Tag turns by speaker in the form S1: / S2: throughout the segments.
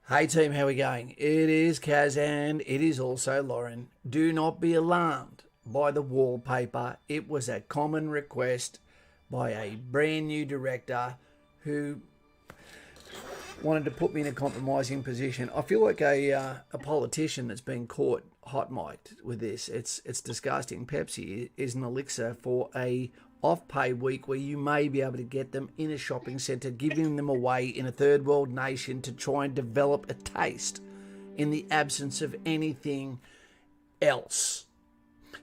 S1: Hey team, how we going? It is Kaz and it is also Lauren. Do not be alarmed by the wallpaper. It was a common request by a brand new director who wanted to put me in a compromising position. I feel like a politician that's been caught hot mic'd with this. It's disgusting. Pepsi is an elixir for a off-pay week where you may be able to get them in a shopping centre, giving them away in a third world nation to try and develop a taste in the absence of anything else.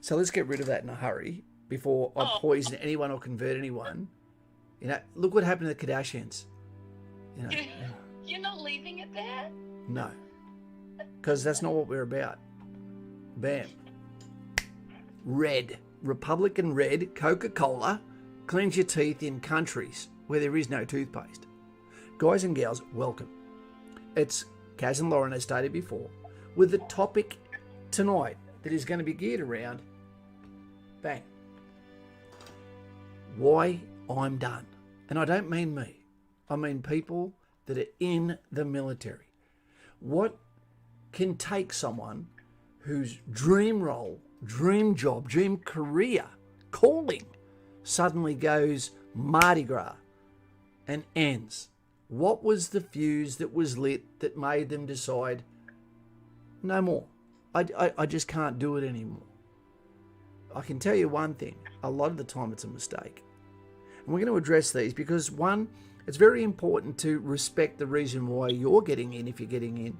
S1: So let's get rid of that in a hurry before I poison anyone or convert anyone. You know, look what happened to the Kardashians. You know,
S2: You're not leaving it there?
S1: no, because that's not what we're about. Bam. Red. Republican red Coca-Cola cleans your teeth in countries where there is no toothpaste. Guys and gals, welcome. It's Kaz and Lauren, as stated before, with the topic tonight that is going to be geared around, bang, why I'm done. And I don't mean me. I mean people that are in the military. What can take someone whose dream role, dream job, dream career, calling suddenly goes Mardi Gras and ends? What was the fuse that was lit that made them decide, no more? I just can't do it anymore. I can tell you one thing, a lot of the time it's a mistake. And we're going to address these because, one, it's very important to respect the reason why you're getting in, if you're getting in,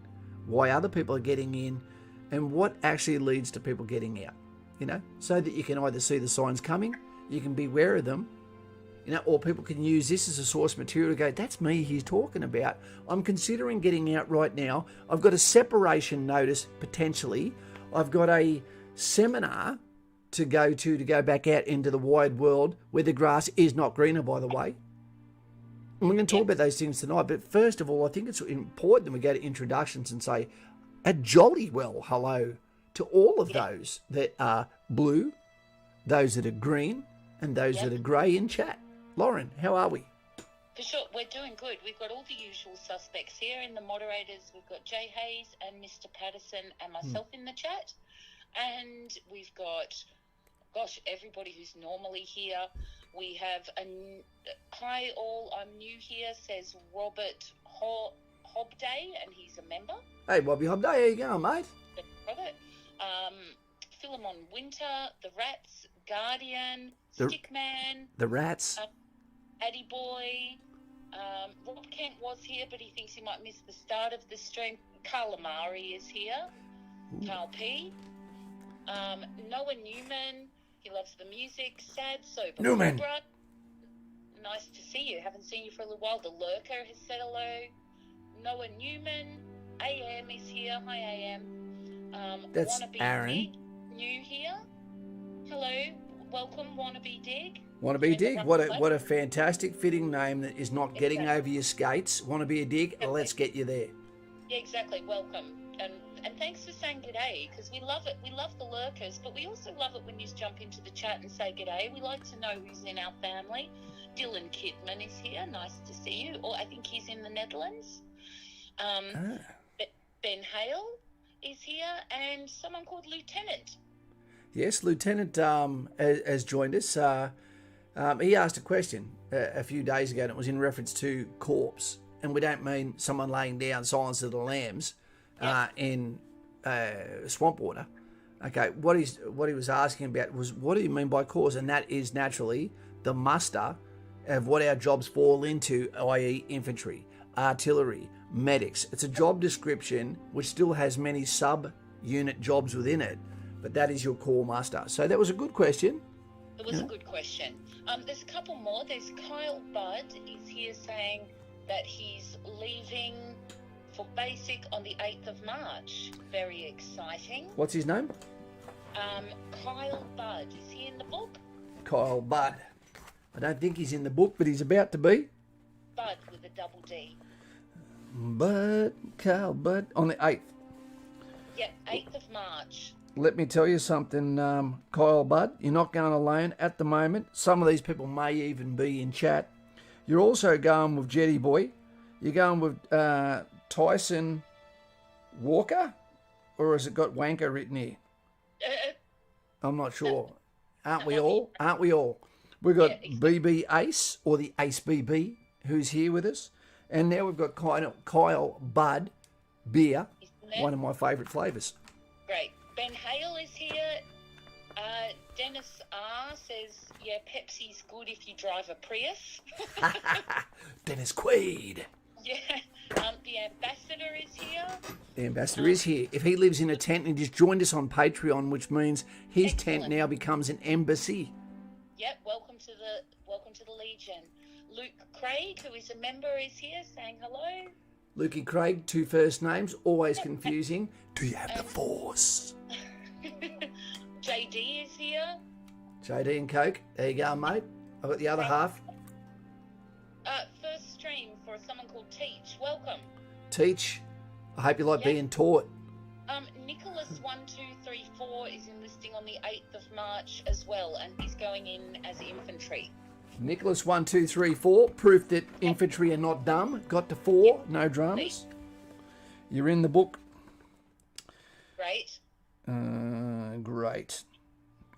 S1: why other people are getting in, and what actually leads to people getting out, you know, so that you can either see the signs coming, you can be aware of them, you know, or people can use this as a source material to go, that's me he's talking about. I'm considering getting out right now. I've got a separation notice potentially. I've got a seminar to go back out into the wide world where the grass is not greener, by the way. And we're going to talk about those things tonight. But first of all, I think it's important that we go to introductions and say a jolly well hello to all of those that are blue, those that are green, and those that are grey in chat. Lauren, how are we?
S2: For sure, we're doing good. We've got all the usual suspects here in the moderators. We've got Jay Hayes and Mr. Patterson and myself in the chat. And we've got, everybody who's normally here. We have hi all, I'm new here, says Robert Hobday, and he's a member.
S1: Hey, Bobby Hobday, how you going, mate?
S2: Robert. Philemon Winter, The Rats, Guardian, Stickman.
S1: The Rats.
S2: Addy Boy. Rob Kent was here, but he thinks he might miss the start of the stream. Carl Amari is here. Ooh. Carl P. Noah Newman. He loves the music. Sad Sober.
S1: Newman.
S2: Nice to see you. Haven't seen you for a little while. The Lurker has said hello. Noah Newman. AM is here. Hi, AM.
S1: That's
S2: Wannabe
S1: Aaron.
S2: Dig, new here. Hello. Welcome, Wannabe Dig.
S1: Wannabe Dig. What a fantastic fitting name that is not getting over your skates. Wannabe a dig?
S2: Exactly.
S1: Let's get you there.
S2: Yeah, exactly. Welcome. And thanks for saying g'day, because we love it. We love the lurkers, but we also love it when you jump into the chat and say g'day. We like to know who's in our family. Dylan Kidman is here. Nice to see you. Or I think he's in the Netherlands. Ben Hale is here, and someone called Lieutenant.
S1: Yes, Lieutenant has joined us. He asked a question a few days ago, and it was in reference to corpse. And we don't mean someone laying down Silence of the Lambs in swamp water. Okay, what he was asking about was, what do you mean by corpse? And that is naturally the muster of what our jobs fall into, i.e. infantry, artillery, medics. It's a job description which still has many sub-unit jobs within it, but that is your core muster. So that was a good question.
S2: It was a good question. There's a couple more. There's Kyle Budd is here saying that he's leaving for basic on the 8th of March. Very exciting.
S1: What's his name?
S2: Kyle Budd. Is he in the book?
S1: Kyle Budd. I don't think he's in the book, but he's about to be.
S2: Budd with a double D.
S1: Kyle Budd on the 8th.
S2: Yeah, 8th of March.
S1: Let me tell you something, Kyle Budd. You're not going alone at the moment. Some of these people may even be in chat. You're also going with Jetty Boy. You're going with Tyson Walker? Or has it got wanker written here? I'm not sure. Aren't we all? Aren't we all? We've got BB Ace, or the Ace BB, who's here with us. And now we've got Kyle Bud Beer, one of my favourite flavours.
S2: Great. Ben Hale is here. Dennis R says, yeah, Pepsi's good if you drive a Prius.
S1: Dennis Quaid.
S2: Yeah. The ambassador is here.
S1: The ambassador is here. If he lives in a tent and he just joined us on Patreon, which means his tent now becomes an embassy.
S2: Yep. Welcome to the Legion. Luke Craig, who is a member, is here saying hello.
S1: Lukey Craig, 2 first names, always confusing. Do you have the Force?
S2: JD is here.
S1: JD and Coke. There you go, mate. I've got the other half.
S2: First stream for someone called Teach. Welcome.
S1: Teach. I hope you like being taught.
S2: Nicholas1234 is enlisting on the 8th of March as well, and he's going in as infantry.
S1: Nicholas 1234, proof that infantry are not dumb. Got to 4, no drums. You're in the book.
S2: Great.
S1: Great.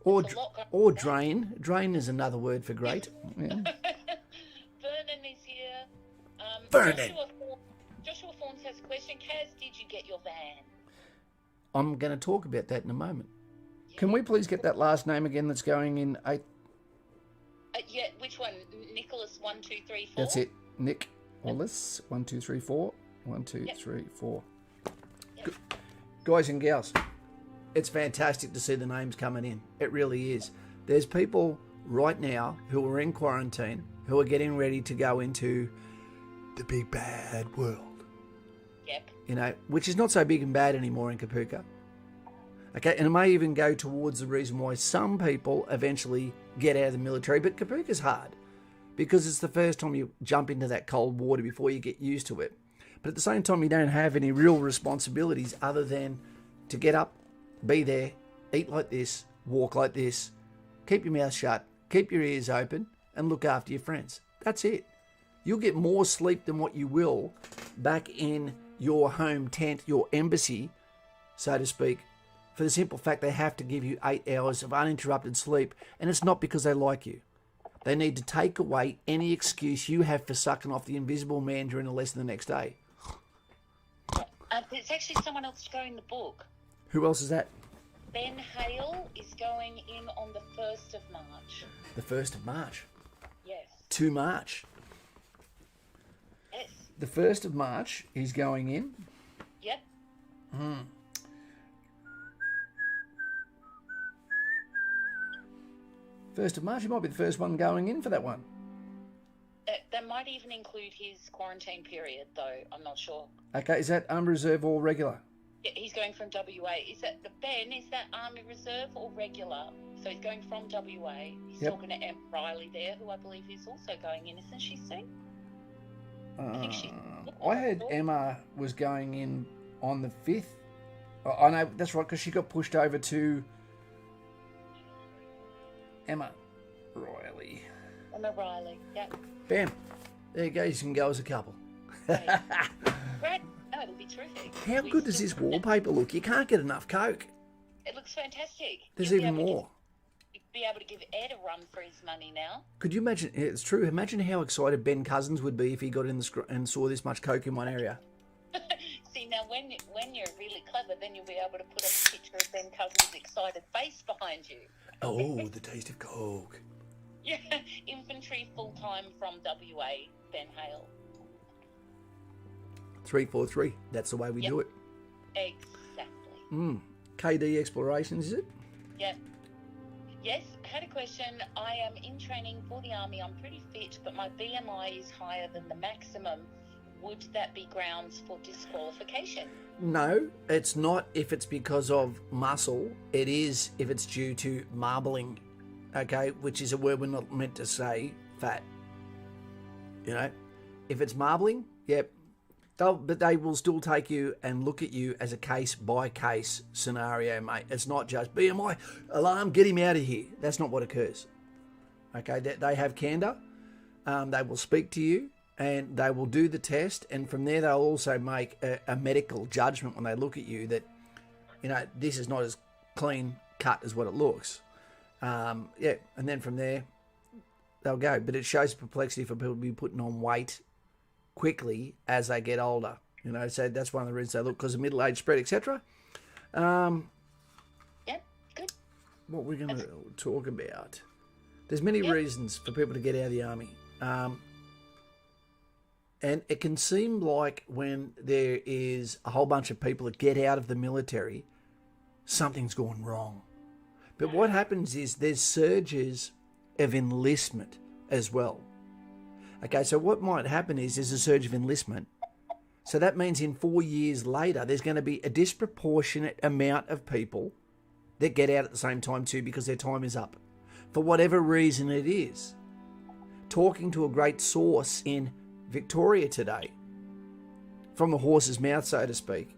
S1: Or drain. Drain is another word for great. Yeah.
S2: Vernon is here.
S1: Vernon.
S2: Joshua Fawns has a question. Kaz, did you get your van?
S1: I'm going to talk about that in a moment. Yeah. Can we please get that last name again that's going in 8?
S2: Yeah, which one? Nicholas 1234?
S1: That's it. Nick Wallace 1234. 1234. Yep. Guys and gals, it's fantastic to see the names coming in. It really is. There's people right now who are in quarantine who are getting ready to go into the big bad world.
S2: Yep.
S1: You know, which is not so big and bad anymore in Kapuka. Okay, and it may even go towards the reason why some people eventually get out of the military, but Kapuka's hard because it's the first time you jump into that cold water before you get used to it. But at the same time, you don't have any real responsibilities other than to get up, be there, eat like this, walk like this, keep your mouth shut, keep your ears open, and look after your friends. That's it. You'll get more sleep than what you will back in your home tent, your embassy, so to speak, for the simple fact they have to give you 8 hours of uninterrupted sleep, and it's not because they like you. They need to take away any excuse you have for sucking off the invisible man during a lesson the next day.
S2: There's actually someone else to go in the book.
S1: Who else is that?
S2: Ben Hale is going in on the 1st of March.
S1: The 1st of March?
S2: Yes.
S1: To March?
S2: Yes.
S1: The 1st of March, he's going in?
S2: Yep.
S1: 1st of March, he might be the first one going in for that one.
S2: That might even include his quarantine period, though. I'm not sure.
S1: Okay, is that Army Reserve or regular?
S2: Yeah, he's going from WA. Is that Army Reserve or regular? So he's going from WA. He's talking to Em Riley there, who I believe is also going in, isn't she, Sue? I think she's...
S1: I heard Emma was going in on the 5th. I know, that's right, because she got pushed over to Emma Riley.
S2: Emma Riley, yeah.
S1: Bam. There you go, you can go as a couple.
S2: Great. No, it'll be terrific.
S1: How good does this wallpaper look? You can't get enough Coke.
S2: It looks fantastic.
S1: There's even more.
S2: You'd be able to give Ed a run for his money now.
S1: Could you imagine? It's true. Imagine how excited Ben Cousins would be if he got in and saw this much Coke in one area.
S2: See, now when you're really clever, then you'll be able to put a picture of Ben Cousins' excited face behind you.
S1: Oh, the taste of Coke.
S2: Yeah, infantry full-time from WA, Ben Hale.
S1: 343. That's the way we do it.
S2: Exactly.
S1: KD Explorations, is it?
S2: Yep. Yes, I had a question. I am in training for the Army. I'm pretty fit, but my BMI is higher than the maximum. Would that be grounds for disqualification? No,
S1: it's not if it's because of muscle. It is if it's due to marbling, okay, which is a word we're not meant to say, fat. You know, if it's marbling, yep. But they will still take you and look at you as a case-by-case scenario, mate. It's not just BMI, alarm, get him out of here. That's not what occurs. Okay, they have candor. They will speak to you. and they will do the test, and from there they'll also make a medical judgment when they look at you that, you know, this is not as clean cut as what it looks. And then from there they'll go. But it shows perplexity for people to be putting on weight quickly as they get older. You know, so that's one of the reasons they look, because of middle age spread, etc.
S2: Yep, good.
S1: What we're going to talk about. There's many reasons for people to get out of the army. And it can seem like when there is a whole bunch of people that get out of the military, something's gone wrong. But what happens is there's surges of enlistment as well. Okay, so what might happen is there's a surge of enlistment. So that means in 4 years later, there's going to be a disproportionate amount of people that get out at the same time too, because their time is up. For whatever reason it is. Talking to a great source in Victoria today, from the horse's mouth, so to speak,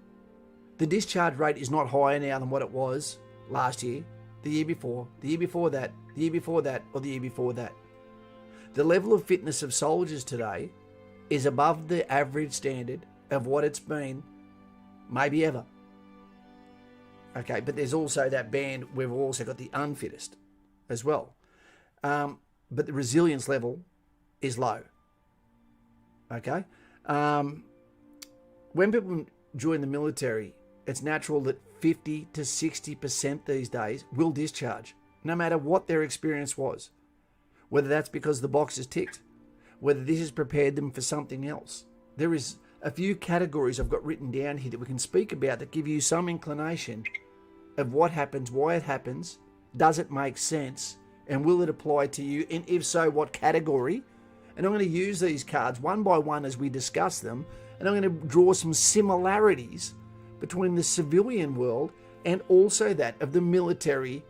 S1: the discharge rate is not higher now than what it was last year, the year before, the year before that, the year before that, or the year before that. The level of fitness of soldiers today is above the average standard of what it's been maybe ever. Okay, but there's also that band, we've also got the unfittest as well. But the resilience level is low. Okay? When people join the military, it's natural that 50 to 60% these days will discharge, no matter what their experience was. Whether that's because the box is ticked, whether this has prepared them for something else. There is a few categories I've got written down here that we can speak about that give you some inclination of what happens, why it happens, does it make sense, and will it apply to you, and if so, what category? And I'm going to use these cards one by one as we discuss them, and I'm going to draw some similarities between the civilian world and also that of the military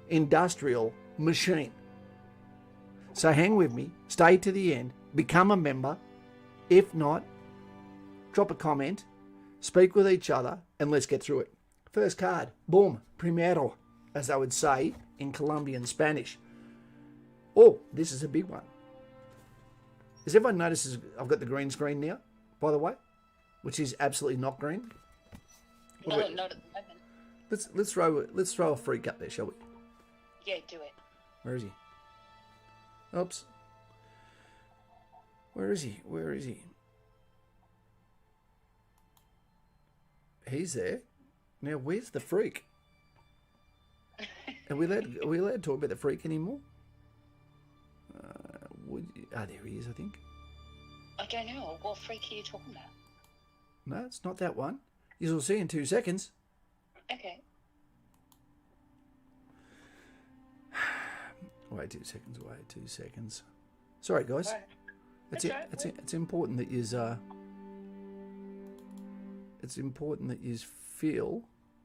S1: industrial machine. So hang with me, stay to the end, become a member. If not, drop a comment, speak with each other, and let's get through it. First card, boom, primero, as they would say in Colombian Spanish. Oh, this is a big one. Has everyone noticed I've got the green screen now, by the way? Which is absolutely not green.
S2: No, not at the moment.
S1: Let's throw a freak up there, shall we?
S2: Yeah, do it.
S1: Where is he? Oops. Where is he? Where is he? He's there. Now, where's the freak? Are we allowed to talk about the freak anymore? There he is, I think.
S2: I don't know. What freak are you talking about?
S1: No, it's not that one. You'll see in 2 seconds.
S2: Okay.
S1: Wait 2 seconds. Wait 2 seconds. Sorry, guys.
S2: Right.
S1: It's important that you it's important that you feel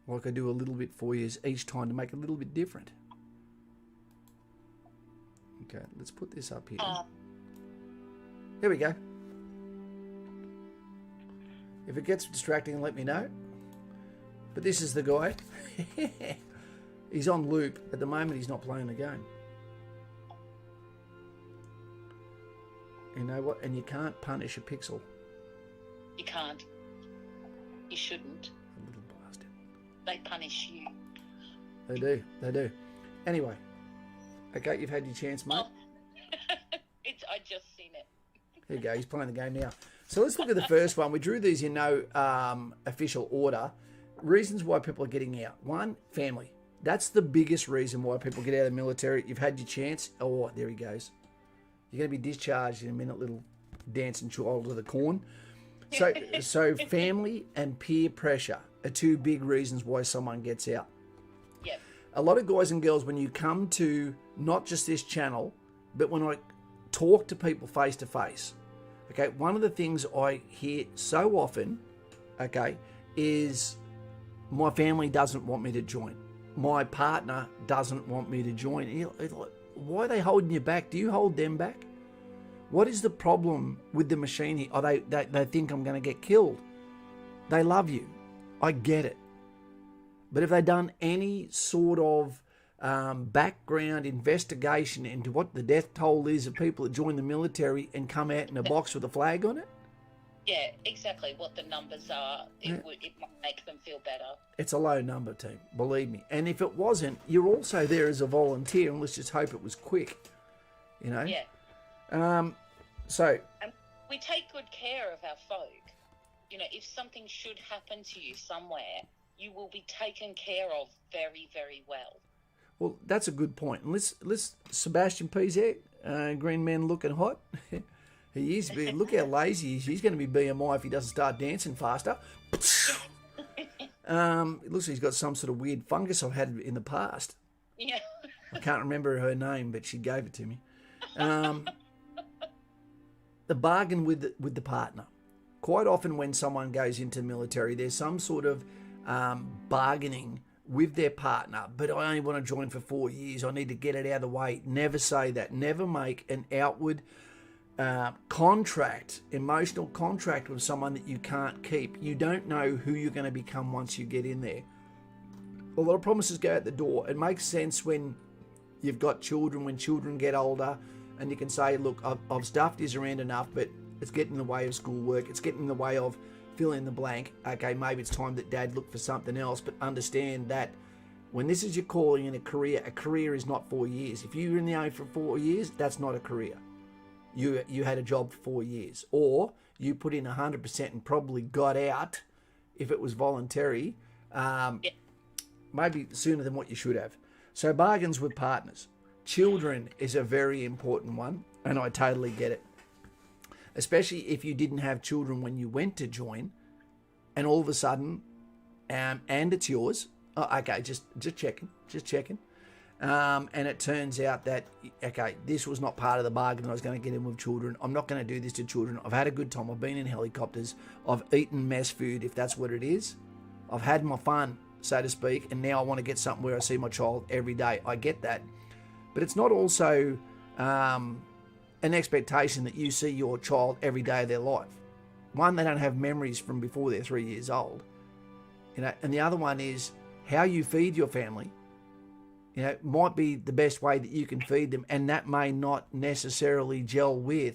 S1: like I do a little bit for you each time to make it a little bit different. Okay, let's put this up here. Here we go. If it gets distracting, let me know. But this is the guy. He's on loop. At the moment, he's not playing the game. You know what? And you can't punish a pixel.
S2: You can't. You shouldn't.
S1: A little bastard.
S2: They punish you.
S1: They do. They do. Anyway. Okay, you've had your chance, mate.
S2: I just seen it.
S1: There you go. He's playing the game now. So let's look at the first one. We drew these in no official order. Reasons why people are getting out. One, family. That's the biggest reason why people get out of the military. You've had your chance. Oh, there he goes. You're going to be discharged in a minute, little dancing child of the corn. So family and peer pressure are two big reasons why someone gets out.
S2: Yep.
S1: A lot of guys and girls, when you come to not just this channel, but when I talk to people face to face, okay, one of the things I hear so often, okay, is my family doesn't want me to join. My partner doesn't want me to join. It's like, why are they holding you back? Do you hold them back? What is the problem with the machine here? Oh, they think I'm going to get killed. They love you. I get it. But have they done any sort of background investigation into what the death toll is of people that join the military and come out in a box with a flag on it?
S2: Yeah, exactly. What the numbers are, it might make them feel better.
S1: It's a low number, team, believe me. And if it wasn't, you're also there as a volunteer, and let's just hope it was quick, you know?
S2: Yeah.
S1: So...
S2: And we take good care of our folk. You know, if something should happen to you somewhere, you will be taken care of very, very well.
S1: Well, that's a good point. And let's Sebastian Pizek, green man looking hot. He is. Look how lazy he is. He's going to be BMI if he doesn't start dancing faster. It looks like he's got some sort of weird fungus I've had in the past.
S2: Yeah.
S1: I can't remember her name, but she gave it to me. The bargain with the partner. Quite often when someone goes into the military, there's some sort of bargaining with their partner. But I only want to join for 4 years. I need to get it out of the way. Never say that. Never make an outward contract, emotional contract with someone that you can't keep. You don't know who you're going to become once you get in there. A lot of promises go out the door. It makes sense when you've got children, when children get older, and you can say, look, I've stuffed this around enough, but it's getting in the way of schoolwork. It's getting in the way of fill in the blank. Okay, maybe it's time that Dad look for something else, but understand that when this is your calling in a career is not 4 years. If you're in the Army for 4 years, that's not a career. You had a job for 4 years, or you put in 100% and probably got out if it was voluntary, maybe sooner than what you should have. So bargains with partners. Children is a very important one, and I totally get it. Especially if you didn't have children when you went to join, and all of a sudden, and it's yours. Oh, okay, just checking. And it turns out that, okay, this was not part of the bargain. I was going to get in with children. I'm not going to do this to children. I've had a good time. I've been in helicopters. I've eaten mess food, if that's what it is. I've had my fun, so to speak, and now I want to get something where I see my child every day. I get that. But it's not also an expectation that you see your child every day of their life. One, they don't have memories from before they're 3 years old. You know, and the other one is how you feed your family. You know, might be the best way that you can feed them, and that may not necessarily gel with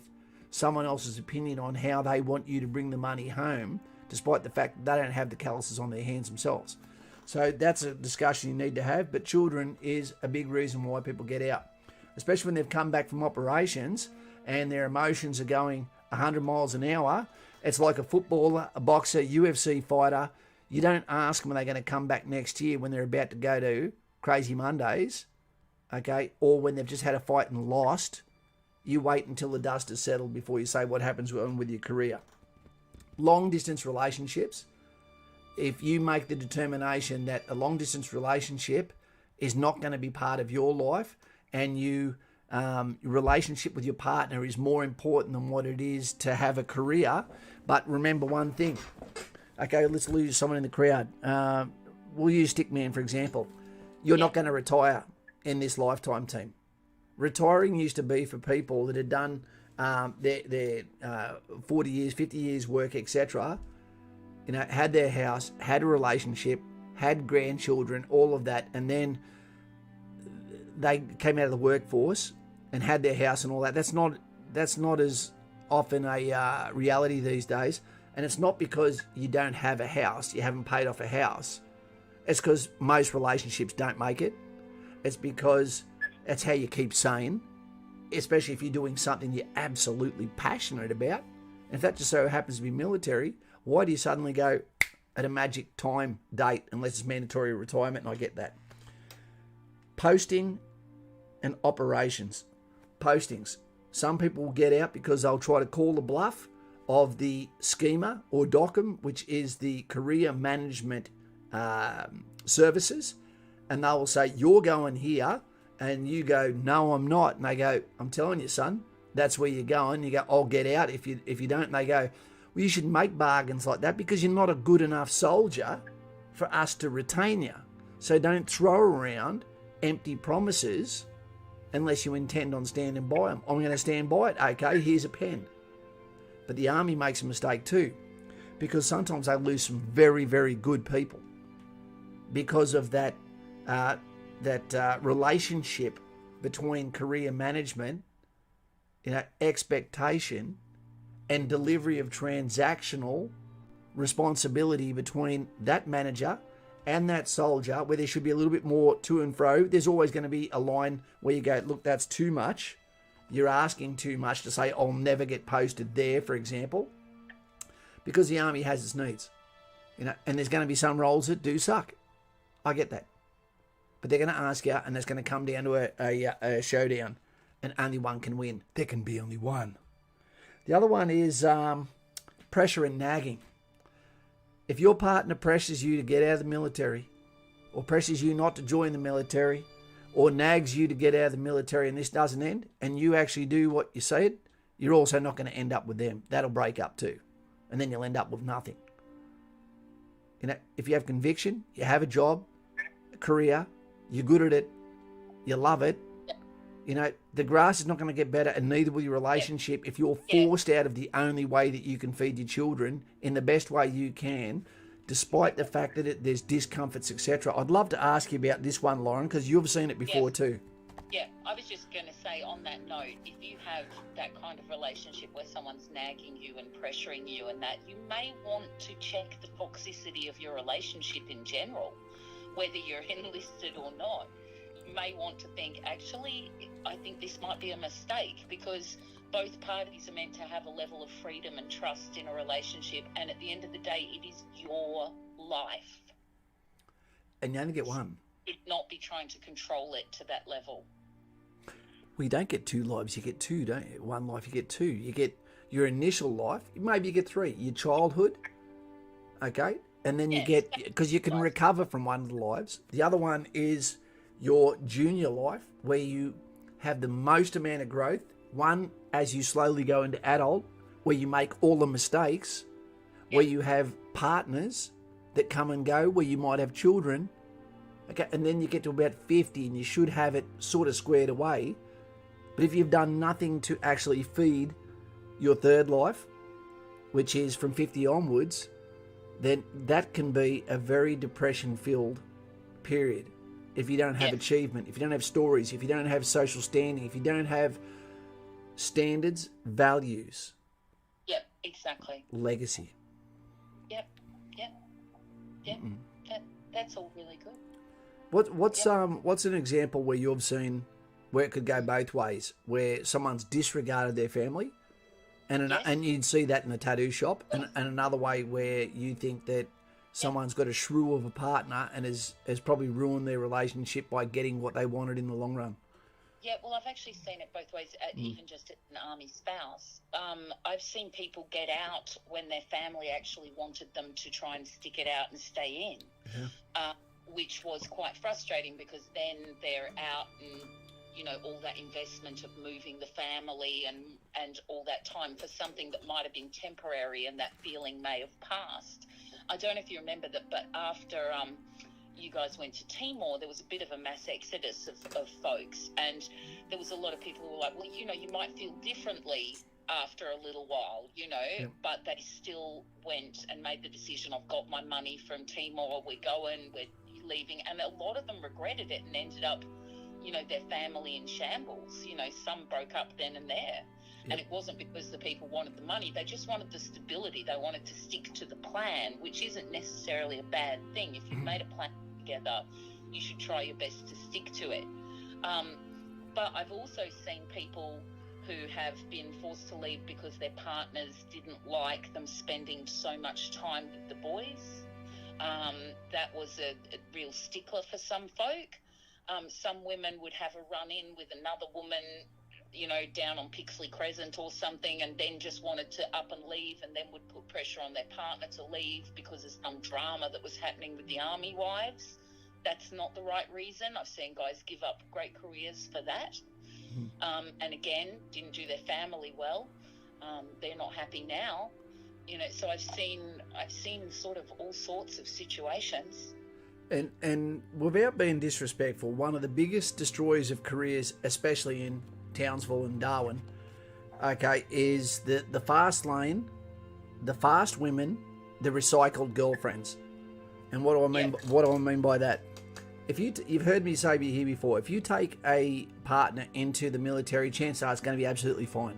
S1: someone else's opinion on how they want you to bring the money home, despite the fact that they don't have the calluses on their hands themselves. So that's a discussion you need to have, but children is a big reason why people get out, especially when they've come back from operations and their emotions are going 100 miles an hour. It's like a footballer, a boxer, UFC fighter. You don't ask them when they're going to come back next year when they're about to go to Crazy Mondays, okay, or when they've just had a fight and lost. You wait until the dust has settled before you say what happens with your career. Long distance relationships. If you make the determination that a long distance relationship is not going to be part of your life, and your relationship with your partner is more important than what it is to have a career. But remember one thing. Okay, let's lose someone in the crowd. We'll use Stickman, for example. You're not going to retire in this lifetime, team. Retiring used to be for people that had done their 40 years, 50 years work, etc. You know, had their house, had a relationship, had grandchildren, all of that, and then they came out of the workforce and had their house and all that. That's not as often a reality these days, and it's not because you don't have a house, you haven't paid off a house. It's because most relationships don't make it. It's because that's how you keep sane, especially if you're doing something you're absolutely passionate about. And if that just so happens to be military, why do you suddenly go at a magic time date unless it's mandatory retirement? And I get that. Posting and operations. Postings. Some people will get out because they'll try to call the bluff of the schema or DOCM, which is the career management services, and they will say, you're going here, and you go, no, I'm not. And they go, I'm telling you, son, that's where you're going. You go, I'll get out if you don't. And they go, well, you should make bargains like that because you're not a good enough soldier for us to retain you. So don't throw around empty promises unless you intend on standing by them. I'm going to stand by it. Okay, here's a pen. But the army makes a mistake too, because sometimes they lose some very, very good people because of that relationship between career management, expectation, and delivery of transactional responsibility between that manager and that soldier, where there should be a little bit more to and fro. There's always going to be a line where you go, look, that's too much. You're asking too much to say, I'll never get posted there, for example, because the army has its needs, and there's going to be some roles that do suck. I get that. But they're going to ask you, and it's going to come down to a showdown, and only one can win. There can be only one. The other one is pressure and nagging. If your partner pressures you to get out of the military, or pressures you not to join the military, or nags you to get out of the military and this doesn't end, and you actually do what you said, you're also not going to end up with them. That'll break up too. And then you'll end up with nothing. If you have conviction, you have a job, a career, you're good at it, you love it, the grass is not going to get better, and neither will your relationship if you're forced out of the only way that you can feed your children in the best way you can, despite the fact that there's discomforts, etc. I'd love to ask you about this one, Lauren, because you've seen it before too.
S2: Yeah, I was just going to say on that note, if you have that kind of relationship where someone's nagging you and pressuring you and that, you may want to check the toxicity of your relationship in general, whether you're enlisted or not. You may want to think, actually, I think this might be a mistake, because both parties are meant to have a level of freedom and trust in a relationship, and at the end of the day, it is your life.
S1: And you only get one.
S2: It not be trying to control it to that level.
S1: Well, you don't get two lives, you get two, don't you? One life, you get two. You get your initial life, maybe you get three. Your childhood, okay? And then you get, because you can recover from one of the lives. The other one is your junior life, where you have the most amount of growth. One, as you slowly go into adult, where you make all the mistakes, where you have partners that come and go, where you might have children. Okay, and then you get to about 50 and you should have it sort of squared away. But if you've done nothing to actually feed your third life, which is from 50 onwards, then that can be a very depression-filled period. If you don't have achievement, if you don't have stories, if you don't have social standing, if you don't have standards, values.
S2: Yep, exactly.
S1: Legacy.
S2: Yep. That's all really good.
S1: What's an example where you've seen where it could go both ways, where someone's disregarded their family, and you'd see that in a tattoo shop, and another way where you think that someone's got a shrew of a partner and has probably ruined their relationship by getting what they wanted in the long run?
S2: Yeah, well, I've actually seen it both ways, even just an army spouse. I've seen people get out when their family actually wanted them to try and stick it out and stay in, which was quite frustrating, because then they're out and, all that investment of moving the family and all that time for something that might have been temporary, and that feeling may have passed. I don't know if you remember that, but after you guys went to Timor, there was a bit of a mass exodus of folks, and there was a lot of people who were like, well, you might feel differently after a little while, but they still went and made the decision, I've got my money from Timor, we're going, we're leaving, and a lot of them regretted it and ended up, their family in shambles. Some broke up then and there. And it wasn't because the people wanted the money. They just wanted the stability. They wanted to stick to the plan, which isn't necessarily a bad thing. If you've made a plan together, you should try your best to stick to it. But I've also seen people who have been forced to leave because their partners didn't like them spending so much time with the boys. That was a real stickler for some folk. Some women would have a run-in with another woman, down on Pixley Crescent or something, and then just wanted to up and leave, and then would put pressure on their partner to leave because of some drama that was happening with the army wives. That's not the right reason. I've seen guys give up great careers for that. And again, didn't do their family well. They're not happy now. So I've seen sort of all sorts of situations.
S1: And without being disrespectful, one of the biggest destroyers of careers, especially in Townsville and Darwin, is the fast lane, the fast women, the recycled girlfriends. And what do I mean? What do I mean by that? if you've heard me say here before, if you take a partner into the military, chances are it's going to be absolutely fine.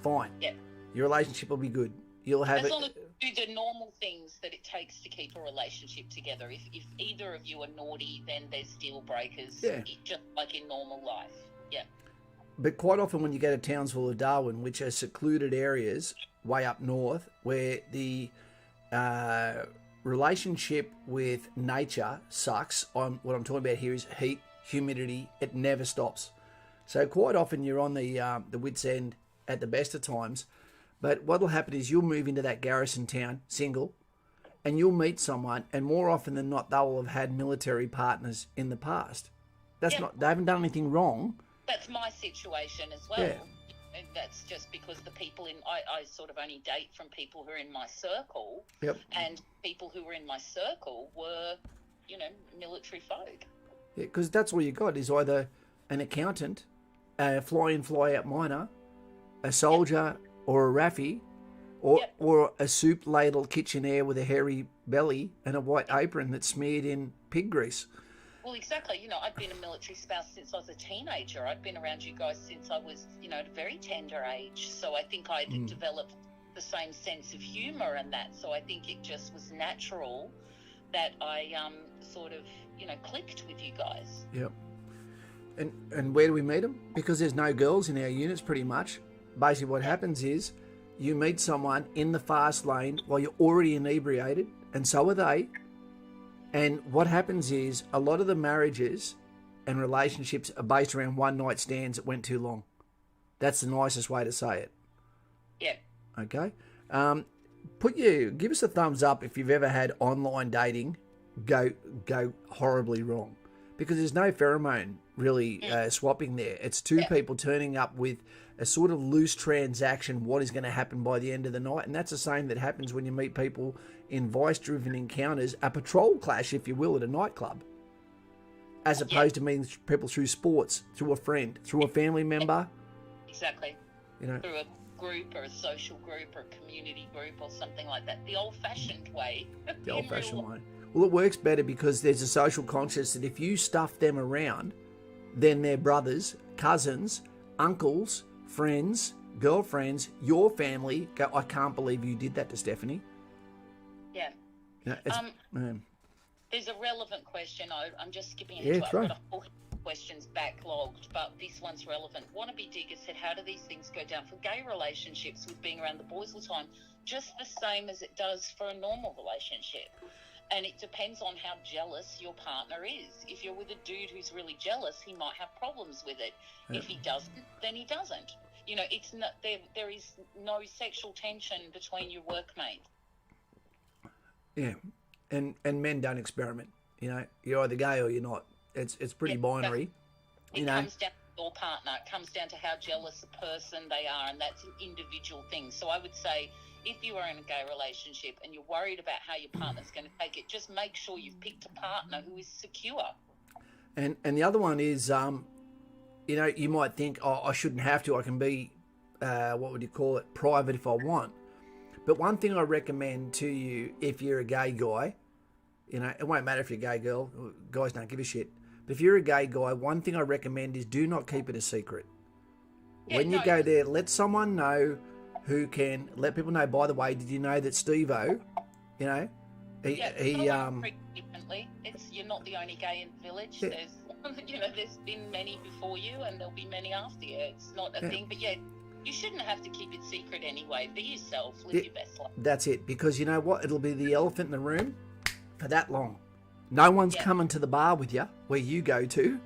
S1: Fine.
S2: Yeah.
S1: Your relationship will be good. You'll have
S2: as long as you do the normal things that it takes to keep a relationship together. If either of you are naughty, then there's deal breakers.
S1: Yeah.
S2: Just like in normal life. Yeah.
S1: But quite often when you go to Townsville or Darwin, which are secluded areas way up north, where the relationship with nature sucks. What I'm talking about here is heat, humidity. It never stops. So quite often you're on the wit's end at the best of times. But what will happen is you'll move into that garrison town, single, and you'll meet someone, and more often than not, they will have had military partners in the past. They haven't done anything wrong.
S2: That's my situation as well. Yeah. And that's just because the people I sort of only date from people who are in my circle.
S1: Yep.
S2: And people who were in my circle were, military folk.
S1: Yeah, because that's all you got is either an accountant, a fly-in, fly-out miner, a soldier, yep, or a raffy, or a soup ladle kitchenaire with a hairy belly and a white apron that's smeared in pig grease.
S2: Well, exactly. I've been a military spouse since I was a teenager. I've been around you guys since I was, at a very tender age. So I think I'd developed the same sense of humour and that. So I think it just was natural that I sort of, clicked with you guys.
S1: Yep. And where do we meet them? Because there's no girls in our units pretty much. Basically what happens is you meet someone in the fast lane while you're already inebriated, and so are they. And what happens is a lot of the marriages and relationships are based around one-night stands that went too long. That's the nicest way to say it.
S2: Yeah.
S1: Okay. Give us a thumbs up if you've ever had online dating go horribly wrong, because there's no pheromone really swapping there. It's two people turning up with a sort of loose transaction. What is going to happen by the end of the night? And that's the same that happens when you meet people in vice-driven encounters, a patrol clash, if you will, at a nightclub, as opposed to meeting people through sports, through a friend, through a family member.
S2: Exactly. Through a group or a social group or a community group or something like that. The old-fashioned way.
S1: The old-fashioned way. Well, it works better because there's a social conscience that if you stuff them around, then their brothers, cousins, uncles, friends, girlfriends, your family go, I can't believe you did that to Stephanie.
S2: Yeah. There's a relevant question. I'm just skipping ahead to it. I've got a whole heap of questions backlogged, but this one's relevant. Wannabe Digger said, how do these things go down for gay relationships with being around the boys all the time? Just the same as it does for a normal relationship. And it depends on how jealous your partner is. If you're with a dude who's really jealous, he might have problems with it. Yeah. If he doesn't, then he doesn't. It's not there is no sexual tension between your workmate. Yeah.
S1: And men don't experiment. You're either gay or you're not. It's pretty binary.
S2: It comes down to your partner. It comes down to how jealous a person they are, and that's an individual thing. So I would say, if you are in a gay relationship and you're worried about how your partner's going to take it, just make sure you've picked a partner who is secure.
S1: And the other one is, you might think, I shouldn't have to. I can be, private if I want. But one thing I recommend to you, if you're a gay guy, it won't matter if you're a gay girl. Guys don't give a shit. But if you're a gay guy, one thing I recommend is do not keep it a secret. When you go there, let someone know who can let people know. By the way, did you know that Steve-O,
S2: frequently. You're not the only gay in the village. Yeah. There's been many before you, and there'll be many after you. It's not a thing, but you shouldn't have to keep it secret anyway. Be yourself. Live your best life.
S1: That's it. Because you know what? It'll be the elephant in the room for that long. No one's coming to the bar with you where you go to.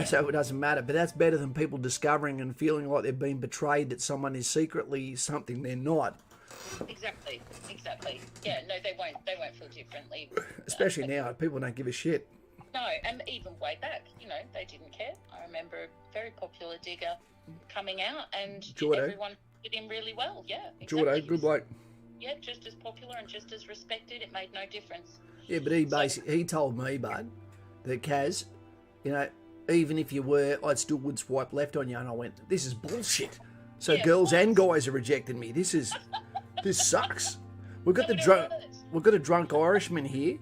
S1: So it doesn't matter. But that's better than people discovering and feeling like they've been betrayed, that someone is secretly something they're not.
S2: Exactly. Yeah, no, they won't feel differently.
S1: Especially now, people don't give a shit.
S2: No, and even way back, they didn't care. I remember a very popular digger coming out, and everyone did him really well. Yeah, exactly.
S1: Jordo, good bloke.
S2: Yeah, just as popular and just as respected. It made no difference.
S1: Yeah, but he told me, bud, that Kaz, even if you were, I still would swipe left on you. And I went, this is bullshit. So girls and guys are rejecting me. This sucks. We've got a drunk Irishman here.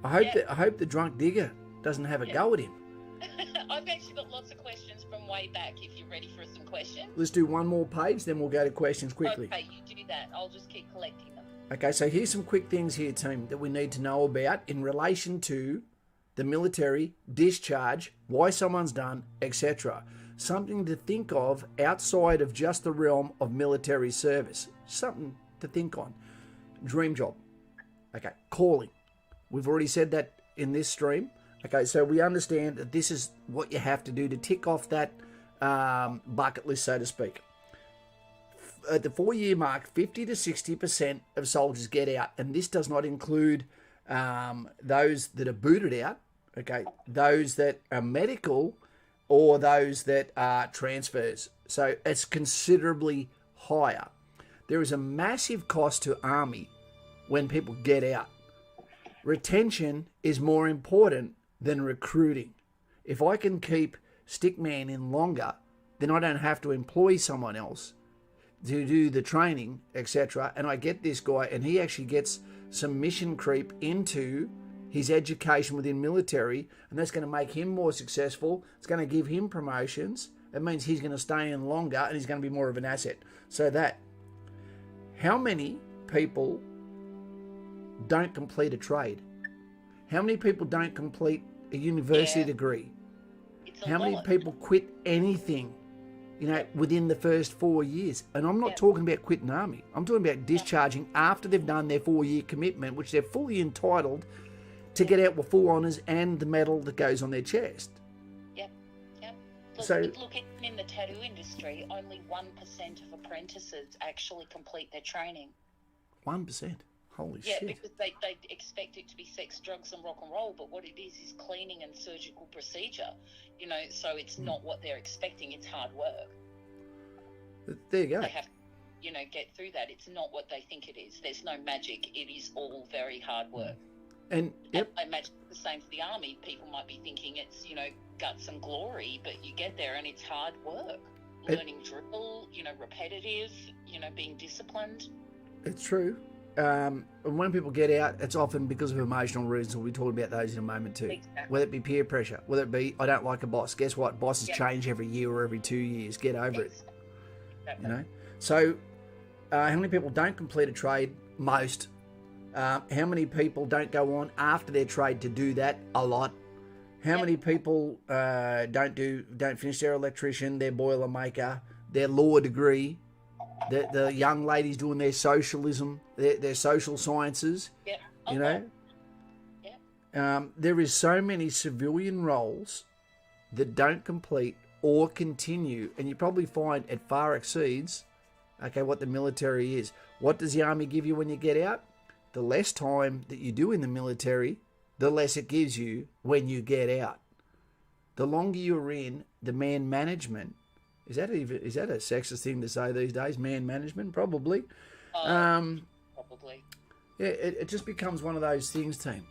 S1: I hope the drunk digger doesn't have a go at him.
S2: I've actually got lots of questions from way back if you're ready for some questions.
S1: Let's do one more page, then we'll go to questions quickly.
S2: Okay, you do that. I'll just keep collecting them.
S1: Okay, so here's some quick things here, team, that we need to know about in relation to the military, discharge, why someone's done, etc. Something to think of outside of just the realm of military service. Something to think on. Dream job. Okay, calling. We've already said that in this stream. Okay, so we understand that this is what you have to do to tick off that bucket list, so to speak. At the 4-year mark, 50 to 60% of soldiers get out, and this does not include those that are booted out, okay, those that are medical, or those that are transfers. So it's considerably higher. There is a massive cost to Army when people get out. Retention is more important than recruiting. If I can keep Stickman in longer, then I don't have to employ someone else to do the training, etc. And I get this guy, and he actually gets some mission creep into his education within military, and that's going to make him more successful. It's going to give him promotions. It means he's going to stay in longer, and he's going to be more of an asset. So that, how many people don't complete a trade? How many people don't complete a university degree? How many people quit anything, within the first 4 years? And I'm not talking about quitting Army. I'm talking about discharging after they've done their 4-year commitment, which they're fully entitled to get out with full honours and the medal that goes on their chest.
S2: Yep. Look, even in the tattoo industry, only 1% of apprentices actually complete their training.
S1: 1%? Holy shit.
S2: Yeah, because they expect it to be sex, drugs and rock and roll, but what it is cleaning and surgical procedure, so it's not what they're expecting, it's hard work.
S1: There you go.
S2: They have to, get through that. It's not what they think it is. There's no magic. It is all very hard work.
S1: And
S2: I imagine the same for the Army. People might be thinking it's, guts and glory, but you get there and it's hard work. Learning drill, repetitive, being disciplined.
S1: It's true. And when people get out, it's often because of emotional reasons. We'll be talking about those in a moment too.
S2: Exactly.
S1: Whether it be peer pressure, whether it be, I don't like a boss. Guess what? Bosses change every year or every 2 years. Get over it.
S2: Exactly.
S1: So how many people don't complete a trade? Most. How many people don't go on after their trade to do that? A lot. How many people don't finish their electrician, their boiler maker, their law degree? The young ladies doing their socialism, their social sciences, there is so many civilian roles that don't complete or continue, and you probably find it far exceeds, what the military is. What does the Army give you when you get out? The less time that you do in the military, the less it gives you when you get out. The longer you're in the man management. Is that a sexist thing to say these days? Man management, probably.
S2: Probably.
S1: Yeah, it just becomes one of those things, team.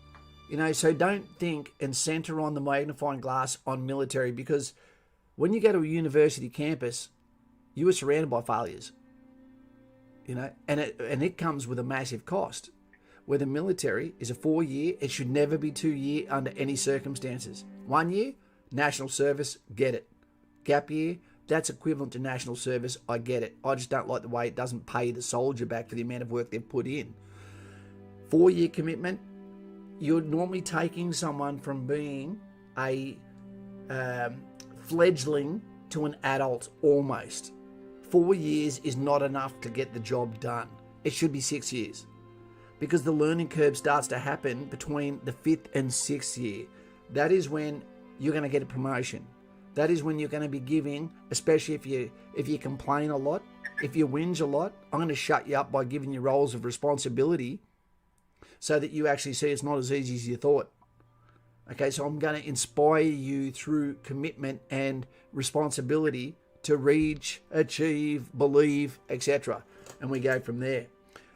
S1: So don't think and centre on the magnifying glass on military, because when you go to a university campus, you are surrounded by failures. And it comes with a massive cost. Where the military is a 4-year, it should never be 2-year under any circumstances. 1 year, national service, get it. Gap year, that's equivalent to national service, I get it. I just don't like the way it doesn't pay the soldier back for the amount of work they've put in. 4-year commitment, you're normally taking someone from being a fledgling to an adult almost. 4 years is not enough to get the job done. It should be 6 years. Because the learning curve starts to happen between the 5th and 6th year. That is when you're going to get a promotion. That is when you're going to be giving, especially if you complain a lot, if you whinge a lot, I'm going to shut you up by giving you roles of responsibility so that you actually see it's not as easy as you thought. Okay, so I'm going to inspire you through commitment and responsibility to reach, achieve, believe, etc. And we go from there.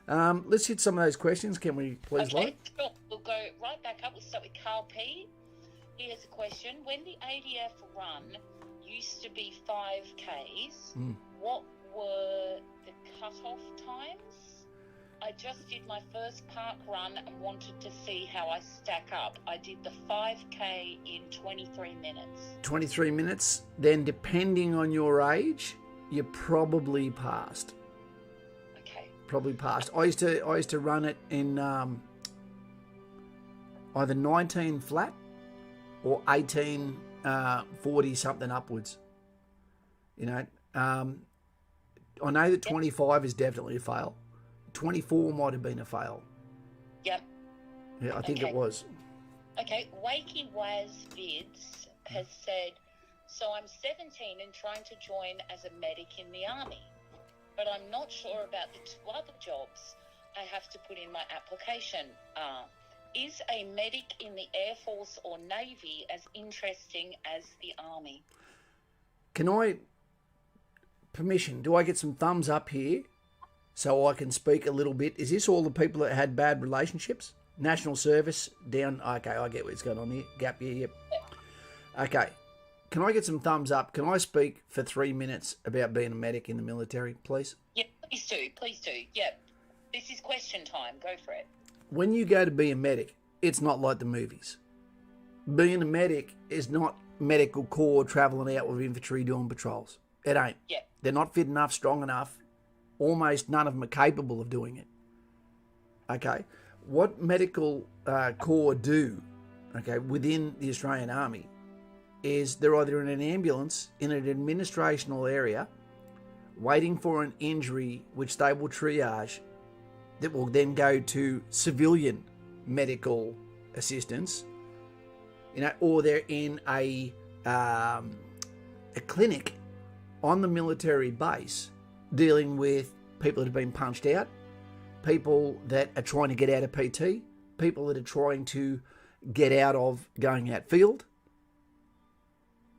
S1: Let's hit some of those questions. Can we please, Lloyd?
S2: Sure. We'll go right back up. We'll start with Carl P. Here's a question. When the ADF run used to be 5Ks, what were the cut-off times? I just did my first park run and wanted to see how I stack up. I did the 5K in 23 minutes.
S1: 23 minutes, then depending on your age, you're probably passed.
S2: Okay.
S1: Probably passed. I used to run it in either 19 flat or 18 40 something upwards. You know, I know that 25 is definitely a fail. 24 might have been a fail.
S2: Yep.
S1: Yeah, I think it was.
S2: Okay, Wakey Waz Vids has said, so I'm 17 and trying to join as a medic in the army, but I'm not sure about the two other jobs I have to put in my application. Is a medic in the Air Force or Navy as interesting as the army?
S1: Can I, permission, do I get some thumbs up here so I can speak a little bit? Is this all the people that had bad relationships? National service, down, okay, I get what's going on here. Gap year, yep. Okay, can I get some thumbs up? Can I speak for 3 minutes about being a medic in the military, please?
S2: Yeah, please do. Yep. This is question time, go for it.
S1: When you go to be a medic, it's not like the movies. Being a medic is not medical corps travelling out with infantry doing patrols. It ain't.
S2: Yeah.
S1: They're not fit enough, strong enough. Almost none of them are capable of doing it. Okay. What medical corps do, okay, within the Australian Army is they're either in an ambulance in an administrational area waiting for an injury which they will triage that will then go to civilian medical assistance, you know, or they're in a clinic on the military base dealing with people that have been punched out, people that are trying to get out of PT, people that are trying to get out of going outfield.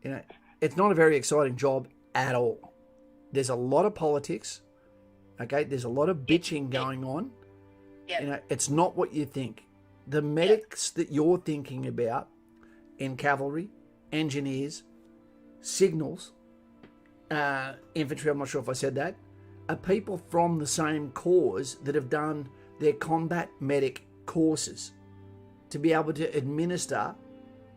S1: You know, it's not a very exciting job at all. There's a lot of politics. Okay, there's a lot of bitching going on.
S2: Yep.
S1: You know, it's not what you think. The medics that you're thinking about in cavalry, engineers, signals, infantry, I'm not sure if I said that, are people from the same corps that have done their combat medic courses to be able to administer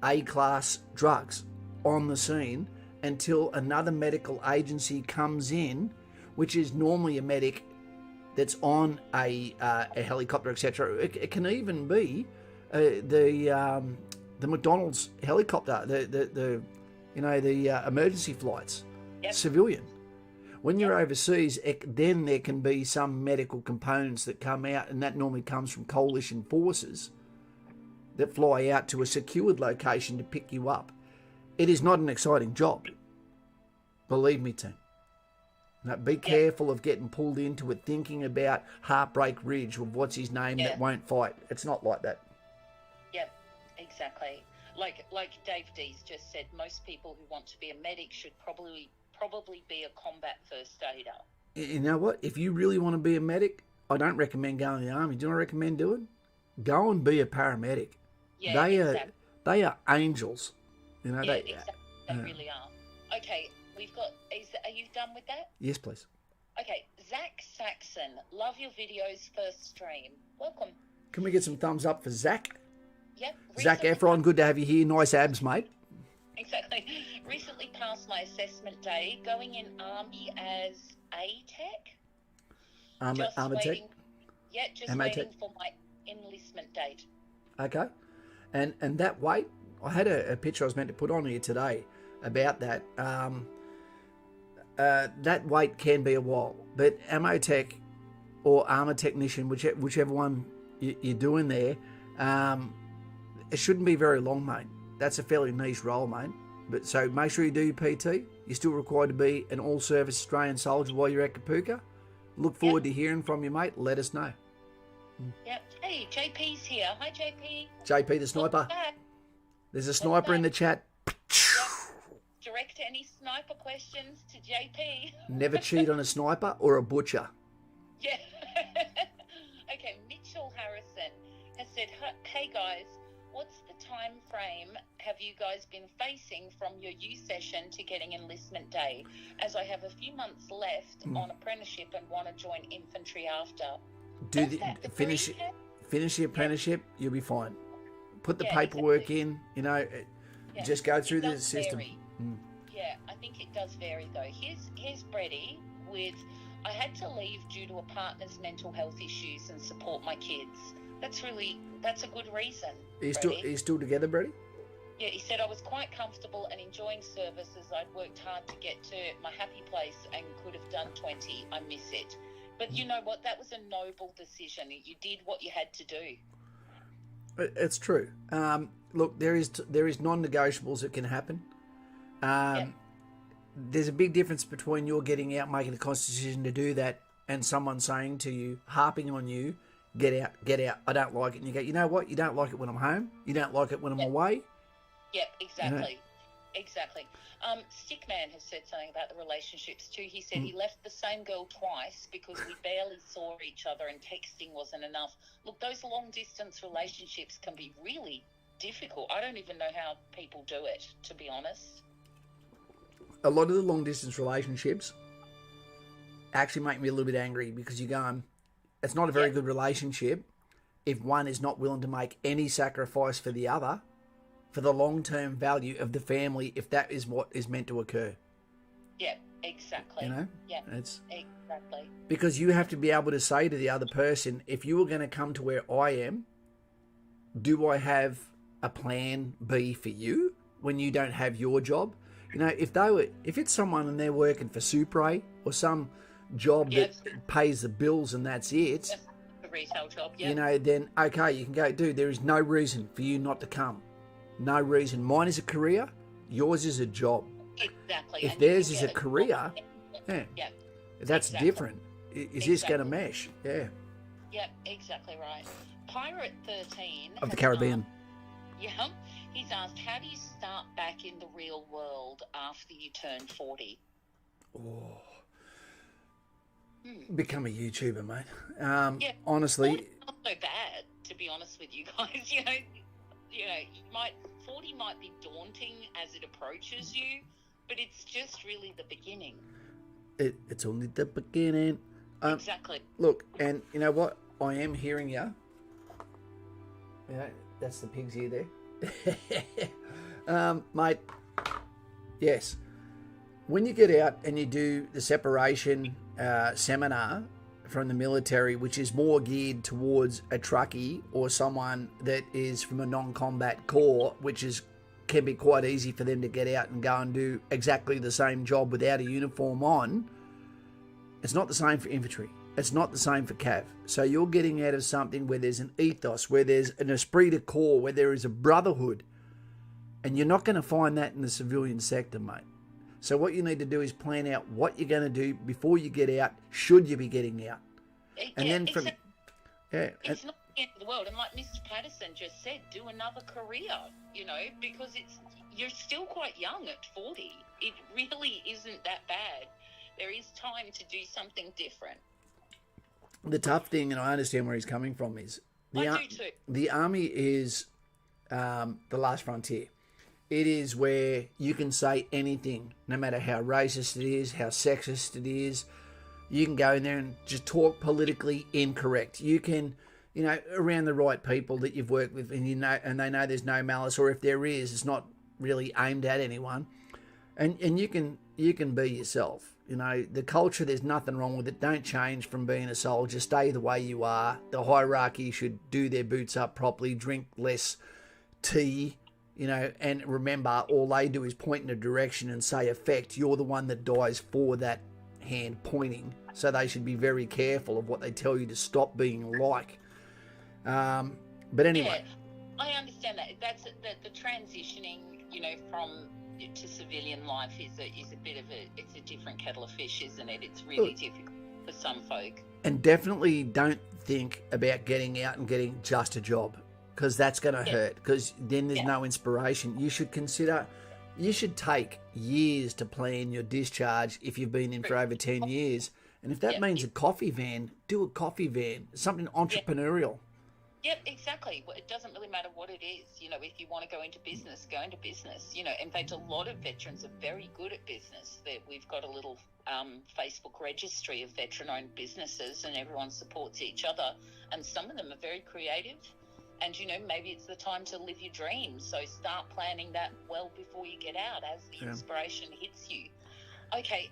S1: A-class drugs on the scene until another medical agency comes in, which is normally a medic that's on a helicopter, etc. It can even be the McDonald's helicopter, the emergency flights, civilian. When you're overseas, then there can be some medical components that come out, and that normally comes from coalition forces that fly out to a secured location to pick you up. It is not an exciting job. Believe me, team. Now, be careful of getting pulled into it, thinking about Heartbreak Ridge or what's his name that won't fight. It's not like that.
S2: Yeah, exactly. Like Dave Dees just said, most people who want to be a medic should probably be a combat first aider.
S1: You know what? If you really want to be a medic, I don't recommend going to the army. Do you know what I recommend doing? Go and be a paramedic.
S2: Yeah, exactly.
S1: They are angels. You know,
S2: exactly. They really are. Okay, we've got. Are you done with that?
S1: Yes, please.
S2: Okay, Zach Saxon, love your videos first stream. Welcome.
S1: Can we get some thumbs up for Zach?
S2: Yep.
S1: Zach Efron, good to have you here. Nice abs, mate.
S2: Exactly. Recently passed my assessment day, going in Army as A-Tech.
S1: Armour Tech?
S2: Yeah, just waiting for my enlistment date.
S1: Okay. And that weight, I had a picture I was meant to put on here today about that. That weight can be a while, but ammo tech or armour technician, whichever one you're doing there, it shouldn't be very long, mate. That's a fairly niche role, mate. But so make sure you do your PT. You're still required to be an all-service Australian soldier while you're at Kapuka. Look forward to hearing from you, mate. Let us know.
S2: Yep. Hey, JP's here. Hi, JP.
S1: JP the sniper. There's a sniper in the chat.
S2: Yep. Direct any sniper questions to JP.
S1: Never cheat on a sniper or a butcher.
S2: Yeah. Okay, Mitchell Harrison has said, hey guys, what's the time frame have you guys been facing from your youth session to getting enlistment day? As I have a few months left on apprenticeship and want to join infantry after.
S1: do
S2: Does
S1: the
S2: that
S1: finish
S2: degree count?
S1: finish the apprenticeship, you'll be fine. Put the
S2: Yeah,
S1: paperwork
S2: exactly.
S1: in, you know,
S2: Yeah.
S1: just go
S2: It
S1: through the
S2: does
S1: system.
S2: vary. Yeah, I think it does vary though. Here's Brady with, I had to leave due to a partner's mental health issues and support my kids. That's a good reason.
S1: Are you still together, Brady?
S2: Yeah, he said I was quite comfortable and enjoying service as I'd worked hard to get to my happy place and could have done 20. I miss it. But you know what? That was a noble decision. You did what you had to do.
S1: It's true. Look, there is non-negotiables that can happen. There's a big difference between you're getting out, making a conscious decision to do that, and someone saying to you, harping on you, get out, I don't like it. And you go, you know what? You don't like it when I'm home. You don't like it when I'm away.
S2: Yep, exactly.
S1: You know?
S2: Exactly. Stickman has said something about the relationships too. He said he left the same girl twice because we barely saw each other and texting wasn't enough. Look, those long-distance relationships can be really difficult. I don't even know how people do it, to be honest.
S1: A lot of the long-distance relationships actually make me a little bit angry because you're going, it's not a very good relationship if one is not willing to make any sacrifice for the other for the long-term value of the family, if that is what is meant to occur.
S2: Yeah, exactly.
S1: You know?
S2: Yeah,
S1: it's
S2: exactly.
S1: because you have to be able to say to the other person, if you were going to come to where I am, do I have a plan B for you when you don't have your job? You know, if it's someone and they're working for Supre or some job that pays the bills and that's it,
S2: Just a retail job,
S1: you know, then okay, you can go, dude, there is no reason for you not to come. No reason. Mine is a career, yours is a job.
S2: Exactly.
S1: If
S2: And you
S1: theirs
S2: can
S1: is a
S2: get
S1: career,
S2: yeah,
S1: that's
S2: exactly.
S1: different. Is this going to mesh? Yeah.
S2: Yeah, exactly right. Pirate 13
S1: Of the
S2: has
S1: Caribbean.
S2: asked, he's asked, how do you start back in the real world after you turn 40?
S1: Oh. Become a YouTuber, mate.
S2: Honestly,
S1: Honestly,
S2: not so bad, to be honest with you guys. You know, 40 might be daunting as it approaches you, but it's just really the beginning.
S1: it's only the beginning.
S2: Exactly.
S1: Look, and you know what? I am hearing you. Yeah, that's the pig's ear there. Mate, yes. When you get out and you do the separation seminar from the military, which is more geared towards a truckie or someone that is from a non-combat corps, which can be quite easy for them to get out and go and do exactly the same job without a uniform on, it's not the same for infantry. It's not the same for cav. So you're getting out of something where there's an ethos, where there's an esprit de corps, where there is a brotherhood. And you're not going to find that in the civilian sector, mate. So what you need to do is plan out what you're going to do before you get out, should you be getting out. And then from...
S2: It's not the end of the world. And like Mr. Patterson just said, do another career, because you're still quite young at 40. It really isn't that bad. There is time to do something different.
S1: The tough thing, and I understand where he's coming from, is
S2: I do too.
S1: The army is the last frontier. It is where you can say anything, no matter how racist it is, how sexist it is. You can go in there and just talk politically incorrect. You can, around the right people that you've worked with, and and they know there's no malice, or if there is, it's not really aimed at anyone. And you can be yourself. The culture, there's nothing wrong with it. Don't change from being a soldier. Stay the way you are. The hierarchy should do their boots up properly, drink less tea, and remember, all they do is point in a direction and say effect. You're the one that dies for that hand pointing. So they should be very careful of what they tell you to stop being like. But anyway.
S2: Yeah, I understand that. That's the transitioning, from to civilian life is a bit of it's a different kettle of fish, isn't it? It's really difficult for some folk.
S1: And definitely don't think about getting out and getting just a job, because that's going to hurt, because then there's no inspiration. You should take years to plan your discharge if you've been in for over 10 years. And if that means a coffee van, do a coffee van, something entrepreneurial.
S2: Yep, exactly. Well, it doesn't really matter what it is. You know, if you want to go into business, go into business. You know, in fact, a lot of veterans are very good at business. We've got a little Facebook registry of veteran-owned businesses, and everyone supports each other. And some of them are very creative. And, you know, maybe it's the time to live your dreams. So start planning that well before you get out as the inspiration hits you. Okay,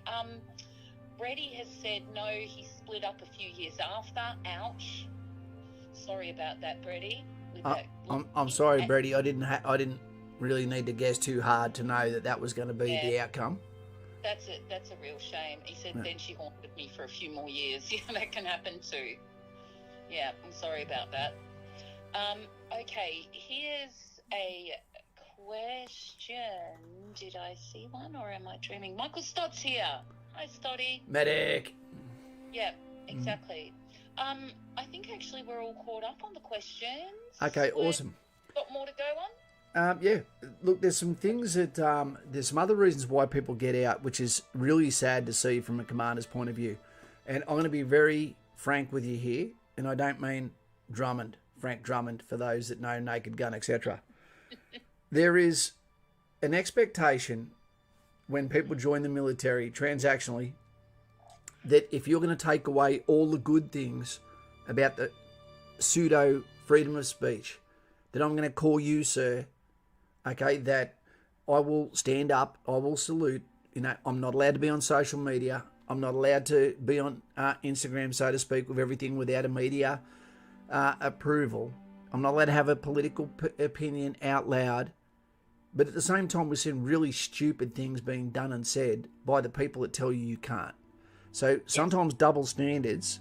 S2: Brady has said no, he split up a few years after. Ouch. Sorry about that, Brady.
S1: I'm sorry, Brady. I didn't really need to guess too hard to know that was going to be the outcome.
S2: That's a real shame. He said then she haunted me for a few more years. Yeah, that can happen too. Yeah, I'm sorry about that. Okay, here's a question. Did I see one or am I dreaming? Michael Stott's here. Hi, Stotty.
S1: Medic.
S2: Yeah, exactly. I think actually we're all caught up on the questions.
S1: Okay, awesome.
S2: Got more to go on?
S1: Yeah. Look, there's some things that there's some other reasons why people get out, which is really sad to see from a commander's point of view. And I'm going to be very frank with you here, and I don't mean Drummond, Frank Drummond, for those that know Naked Gun, etc. There is an expectation when people join the military transactionally that if you're going to take away all the good things about the pseudo freedom of speech, that I'm going to call you, sir, okay, that I will stand up, I will salute. You know, I'm not allowed to be on social media. I'm not allowed to be on Instagram, so to speak, with everything without a media approval. I'm not allowed to have a political opinion out loud. But at the same time, we're seeing really stupid things being done and said by the people that tell you can't. So sometimes double standards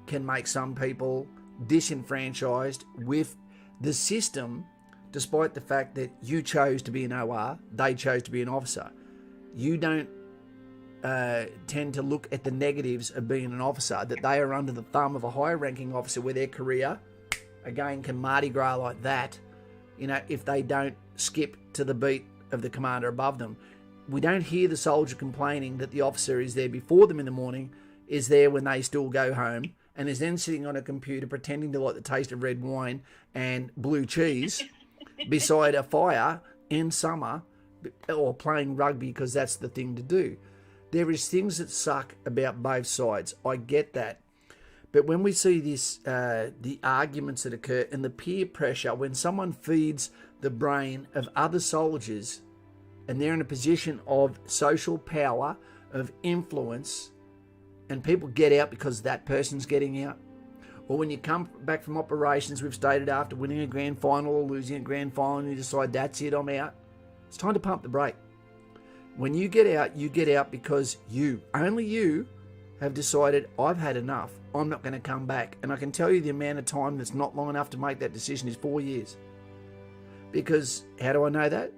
S1: can make some people disenfranchised with the system, despite the fact that you chose to be an OR, they chose to be an officer. You don't tend to look at the negatives of being an officer, that they are under the thumb of a higher ranking officer where their career, again, can Mardi Gras like that, you know, if they don't skip to the beat of the commander above them. We don't hear the soldier complaining that the officer is there before them in the morning, is there when they still go home, and is then sitting on a computer pretending to like the taste of red wine and blue cheese beside a fire in summer, or playing rugby because that's the thing to do. There is things that suck about both sides. I get that. But when we see this, the arguments that occur and the peer pressure, when someone feeds the brain of other soldiers and they're in a position of social power, of influence, and people get out because that person's getting out. Or when you come back from operations, we've stated after winning a grand final or losing a grand final, and you decide, that's it, I'm out. It's time to pump the brake. When you get out because you, only you, have decided, I've had enough. I'm not going to come back. And I can tell you the amount of time that's not long enough to make that decision is 4 years. Because, how do I know that?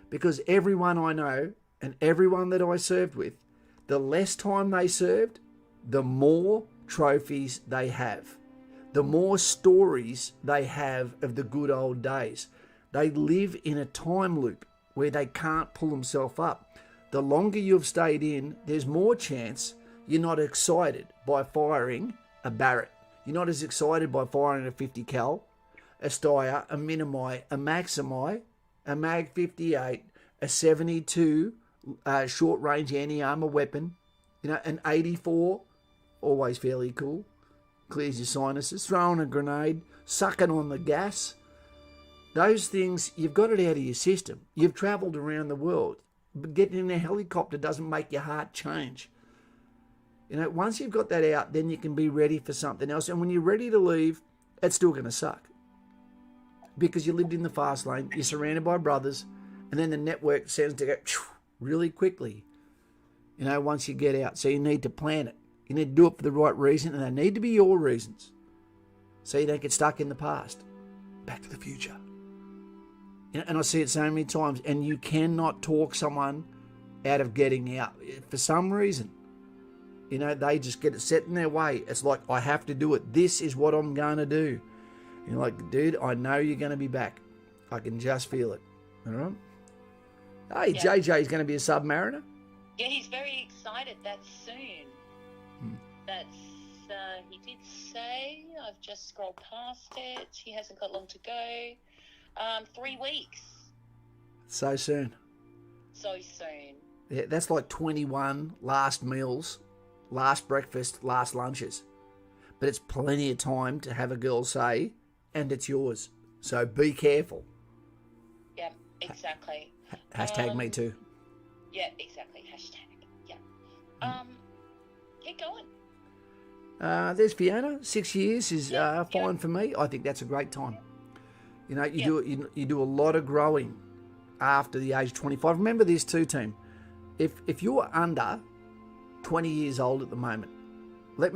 S1: Because everyone I know and everyone that I served with, the less time they served, the more trophies they have. The more stories they have of the good old days. They live in a time loop where they can't pull themselves up. The longer you've stayed in, there's more chance you're not excited by firing a Barrett. You're not as excited by firing a 50 cal, a Steyr, a Minimi, a Maximi, a Mag 58, a 72 short range anti-armor weapon, you know, an 84, always fairly cool, clears your sinuses, throwing a grenade, sucking on the gas. Those things, you've got it out of your system. You've travelled around the world. But getting in a helicopter doesn't make your heart change. You know, once you've got that out, then you can be ready for something else. And when you're ready to leave, it's still going to suck. Because you lived in the fast lane, you're surrounded by brothers, and then the network tends to go really quickly, you know, once you get out. So you need to plan it. You need to do it for the right reason, and they need to be your reasons. So you don't get stuck in the past. Back to the future. You know, and I see it so many times, and you cannot talk someone out of getting out. For some reason, you know, they just get it set in their way. It's like, I have to do it. This is what I'm going to do. You're like, dude, I know you're going to be back. I can just feel it. All right? Hey, yeah. JJ's going to be a submariner.
S2: Yeah, he's very excited. That's soon. That's he did say, I've just scrolled past it, he hasn't got long to go. 3 weeks.
S1: So soon.
S2: So soon.
S1: Yeah, that's like 21 last meals, last breakfast, last lunches. But it's plenty of time to have a girl say, and it's yours. So be careful.
S2: Yeah, exactly.
S1: Hashtag me too.
S2: Yeah, exactly. Hashtag. Yeah. Keep going.
S1: There's Fiona. 6 years is fine for me. I think that's a great time. You know, you do a lot of growing after the age of 25. Remember this too, team. If you're under 20 years old at the moment, let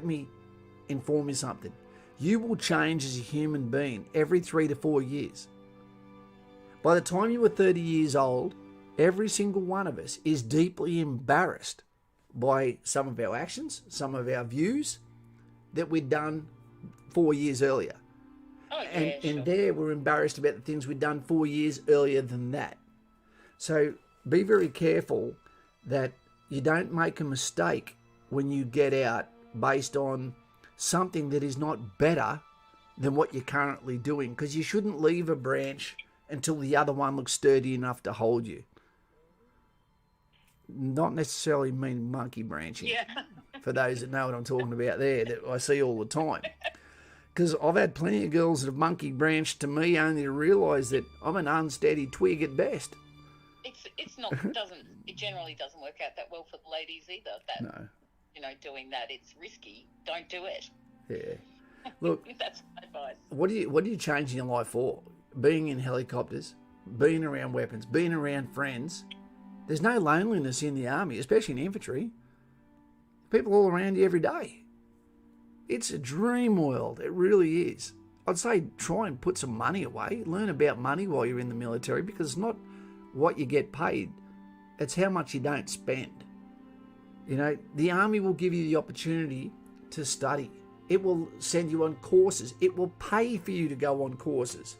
S1: me inform you something. You will change as a human being every 3 to 4 years. By the time you were 30 years old, every single one of us is deeply embarrassed by some of our actions, some of our views that we'd done 4 years earlier.
S2: Oh, yeah,
S1: And there we're embarrassed about the things we'd done 4 years earlier than that. So be very careful that you don't make a mistake when you get out based on something that is not better than what you're currently doing, because you shouldn't leave a branch until the other one looks sturdy enough to hold you. Not necessarily mean monkey branching.
S2: Yeah.
S1: For those that know what I'm talking about there, that I see all the time. Because I've had plenty of girls that have monkey branched to me only to realise that I'm an unsteady twig at best.
S2: It generally doesn't work out that well for the ladies either.
S1: No.
S2: You know, doing that, it's risky. Don't do it.
S1: Yeah. Look,
S2: that's my advice.
S1: What are you changing your life for? Being in helicopters, being around weapons, being around friends. There's no loneliness in the army, especially in infantry. People all around you every day. It's a dream world. It really is. I'd say try and put some money away. Learn about money while you're in the military, because it's not what you get paid. It's how much you don't spend. You know, the army will give you the opportunity to study. It will send you on courses. It will pay for you to go on courses.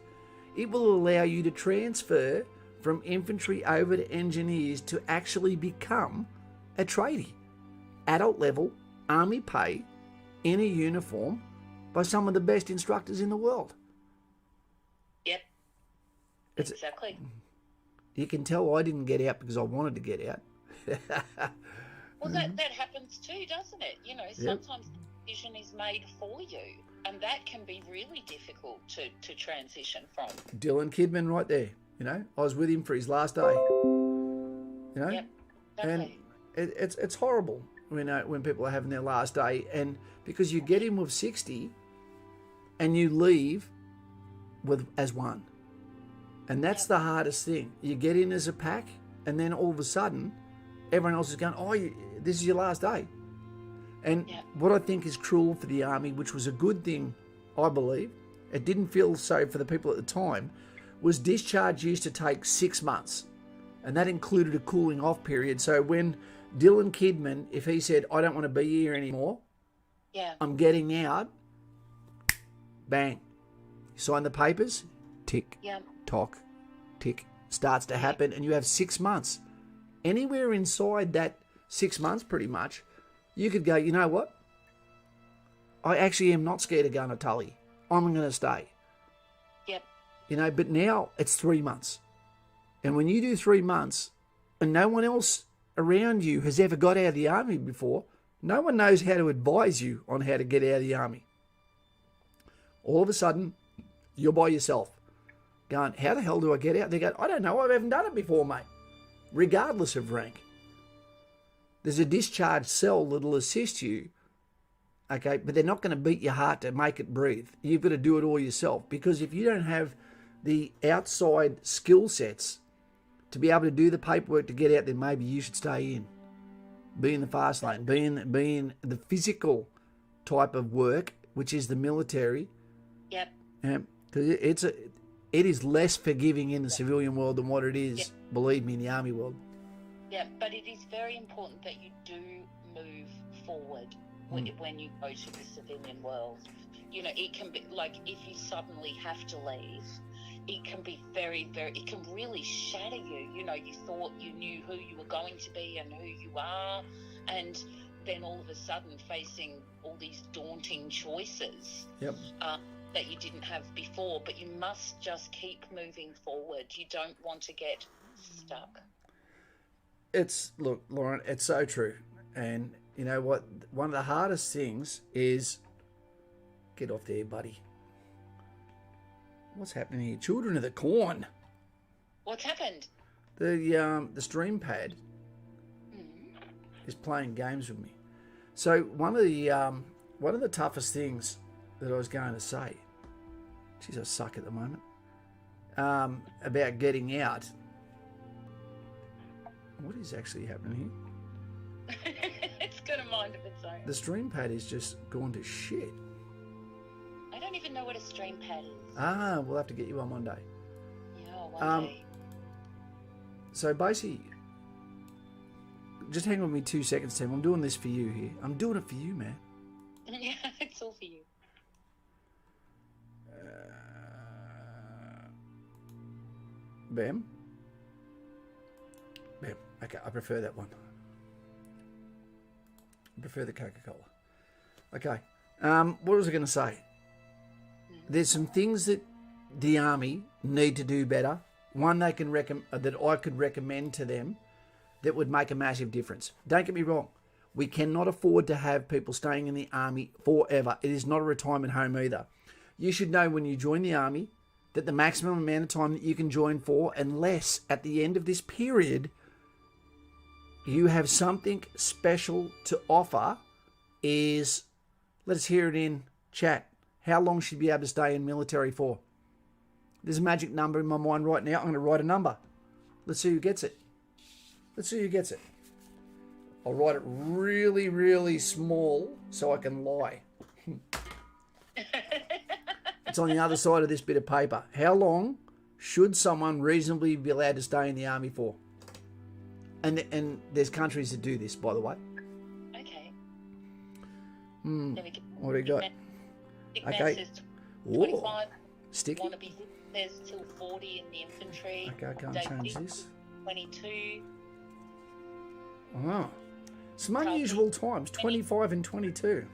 S1: It will allow you to transfer from infantry over to engineers to actually become a tradie. Adult level, army pay, in a uniform, by some of the best instructors in the world.
S2: Yep. Exactly.
S1: You can tell I didn't get out because I wanted to get out.
S2: Well, that happens too, doesn't it? You know, sometimes the decision is made for you, and that can be really difficult to transition from.
S1: Dylan Kidman right there. You know, I was with him for his last day. You know?
S2: Yep, exactly.
S1: And it's horrible when people are having their last day, and because you get in with 60 and you leave as one. And that's the hardest thing. You get in as a pack, and then all of a sudden, everyone else is going, this is your last day. And what I think is cruel for the army, which was a good thing, I believe, it didn't feel so for the people at the time, was discharge used to take 6 months. And that included a cooling off period. So when Dylan Kidman, if he said, I don't want to be here anymore, I'm getting out, bang. Sign the papers, tick, tock, tick, starts to happen, and you have 6 months. Anywhere inside that 6 months, pretty much, you could go, you know what? I actually am not scared of going to Tully. I'm going to stay.
S2: Yep.
S1: You know, but now it's 3 months. And when you do 3 months and no one else around you has ever got out of the army before, no one knows how to advise you on how to get out of the army. All of a sudden, you're by yourself going, how the hell do I get out? They go, I don't know, I haven't done it before, mate. Regardless of rank. There's a discharge cell that'll assist you, okay, but they're not going to beat your heart to make it breathe. You've got to do it all yourself, because if you don't have the outside skill sets to be able to do the paperwork to get out, then maybe you should stay in. Be in the fast lane, be in the physical type of work, which is the military.
S2: Yep.
S1: Because it is less forgiving in the civilian world than what it is, believe me, in the army world.
S2: Yeah, but it is very important that you do move forward when you go to the civilian world. You know, it can be like if you suddenly have to leave, it can be very, very, it can really shatter you. You know, you thought you knew who you were going to be and who you are, and then all of a sudden facing all these daunting choices.
S1: Yep.
S2: That you didn't have before, but you must just keep moving forward. You don't want to get stuck.
S1: Look, Lauren, it's so true. And you know what? One of the hardest things is get off there, buddy. What's happening here? Children of the Corn.
S2: What's happened?
S1: The stream pad is playing games with me. So one of the toughest things that I was going to say, geez, I suck at the moment, about getting out. What is actually happening here?
S2: It's got a mind of its own.
S1: The stream pad is just gone to shit.
S2: I don't even know what a stream pad is.
S1: We'll have to get you one day.
S2: Yeah, one day.
S1: So basically, just hang on with me 2 seconds, Tim. I'm doing this for you here. I'm doing it for you, man.
S2: Yeah, it's all for you.
S1: Bam. Bam. Okay, I prefer that one. I prefer the Coca-Cola. Okay. What was I going to say? There's some things that the Army need to do better. One they can that I could recommend to them that would make a massive difference. Don't get me wrong. We cannot afford to have people staying in the Army forever. It is not a retirement home either. You should know when you join the Army that the maximum amount of time that you can join for, unless at the end of this period you have something special to offer, is, let's hear it in chat. How long should you be able to stay in military for? There's a magic number in my mind right now. I'm going to write a number. Let's see who gets it. Let's see who gets it. I'll write it really, really small so I can lie. It's on the other side of this bit of paper. How long should someone reasonably be allowed to stay in the Army for? And there's countries that do this, by the way.
S2: Okay.
S1: What do you got?
S2: Okay. Says 25.
S1: Sticky.
S2: Wannabe says till 40 in the infantry.
S1: Okay, I can't change this.
S2: 22.
S1: Oh. Some unusual times, 25 and 22.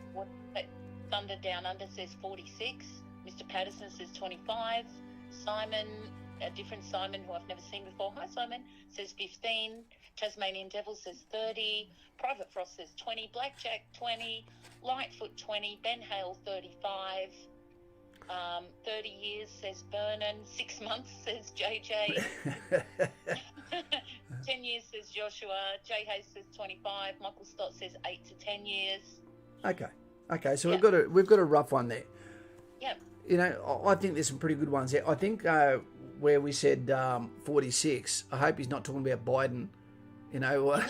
S2: Thunder Down Under says 46. Mr. Patterson says 25. Simon, a different Simon who I've never seen before. Hi, Simon. Says 15. Tasmanian Devil says 30. Private Frost says 20. Blackjack 20. Lightfoot 20. Ben Hale 35. 30 years says Vernon. 6 months says JJ. 10 years says Joshua. Jay Hayes says 25. Michael Stott says 8 to 10 years.
S1: Okay. So we've got a rough one there.
S2: Yep.
S1: You know, I think there's some pretty good ones there. I think where we said 46. I hope he's not talking about Biden. You know,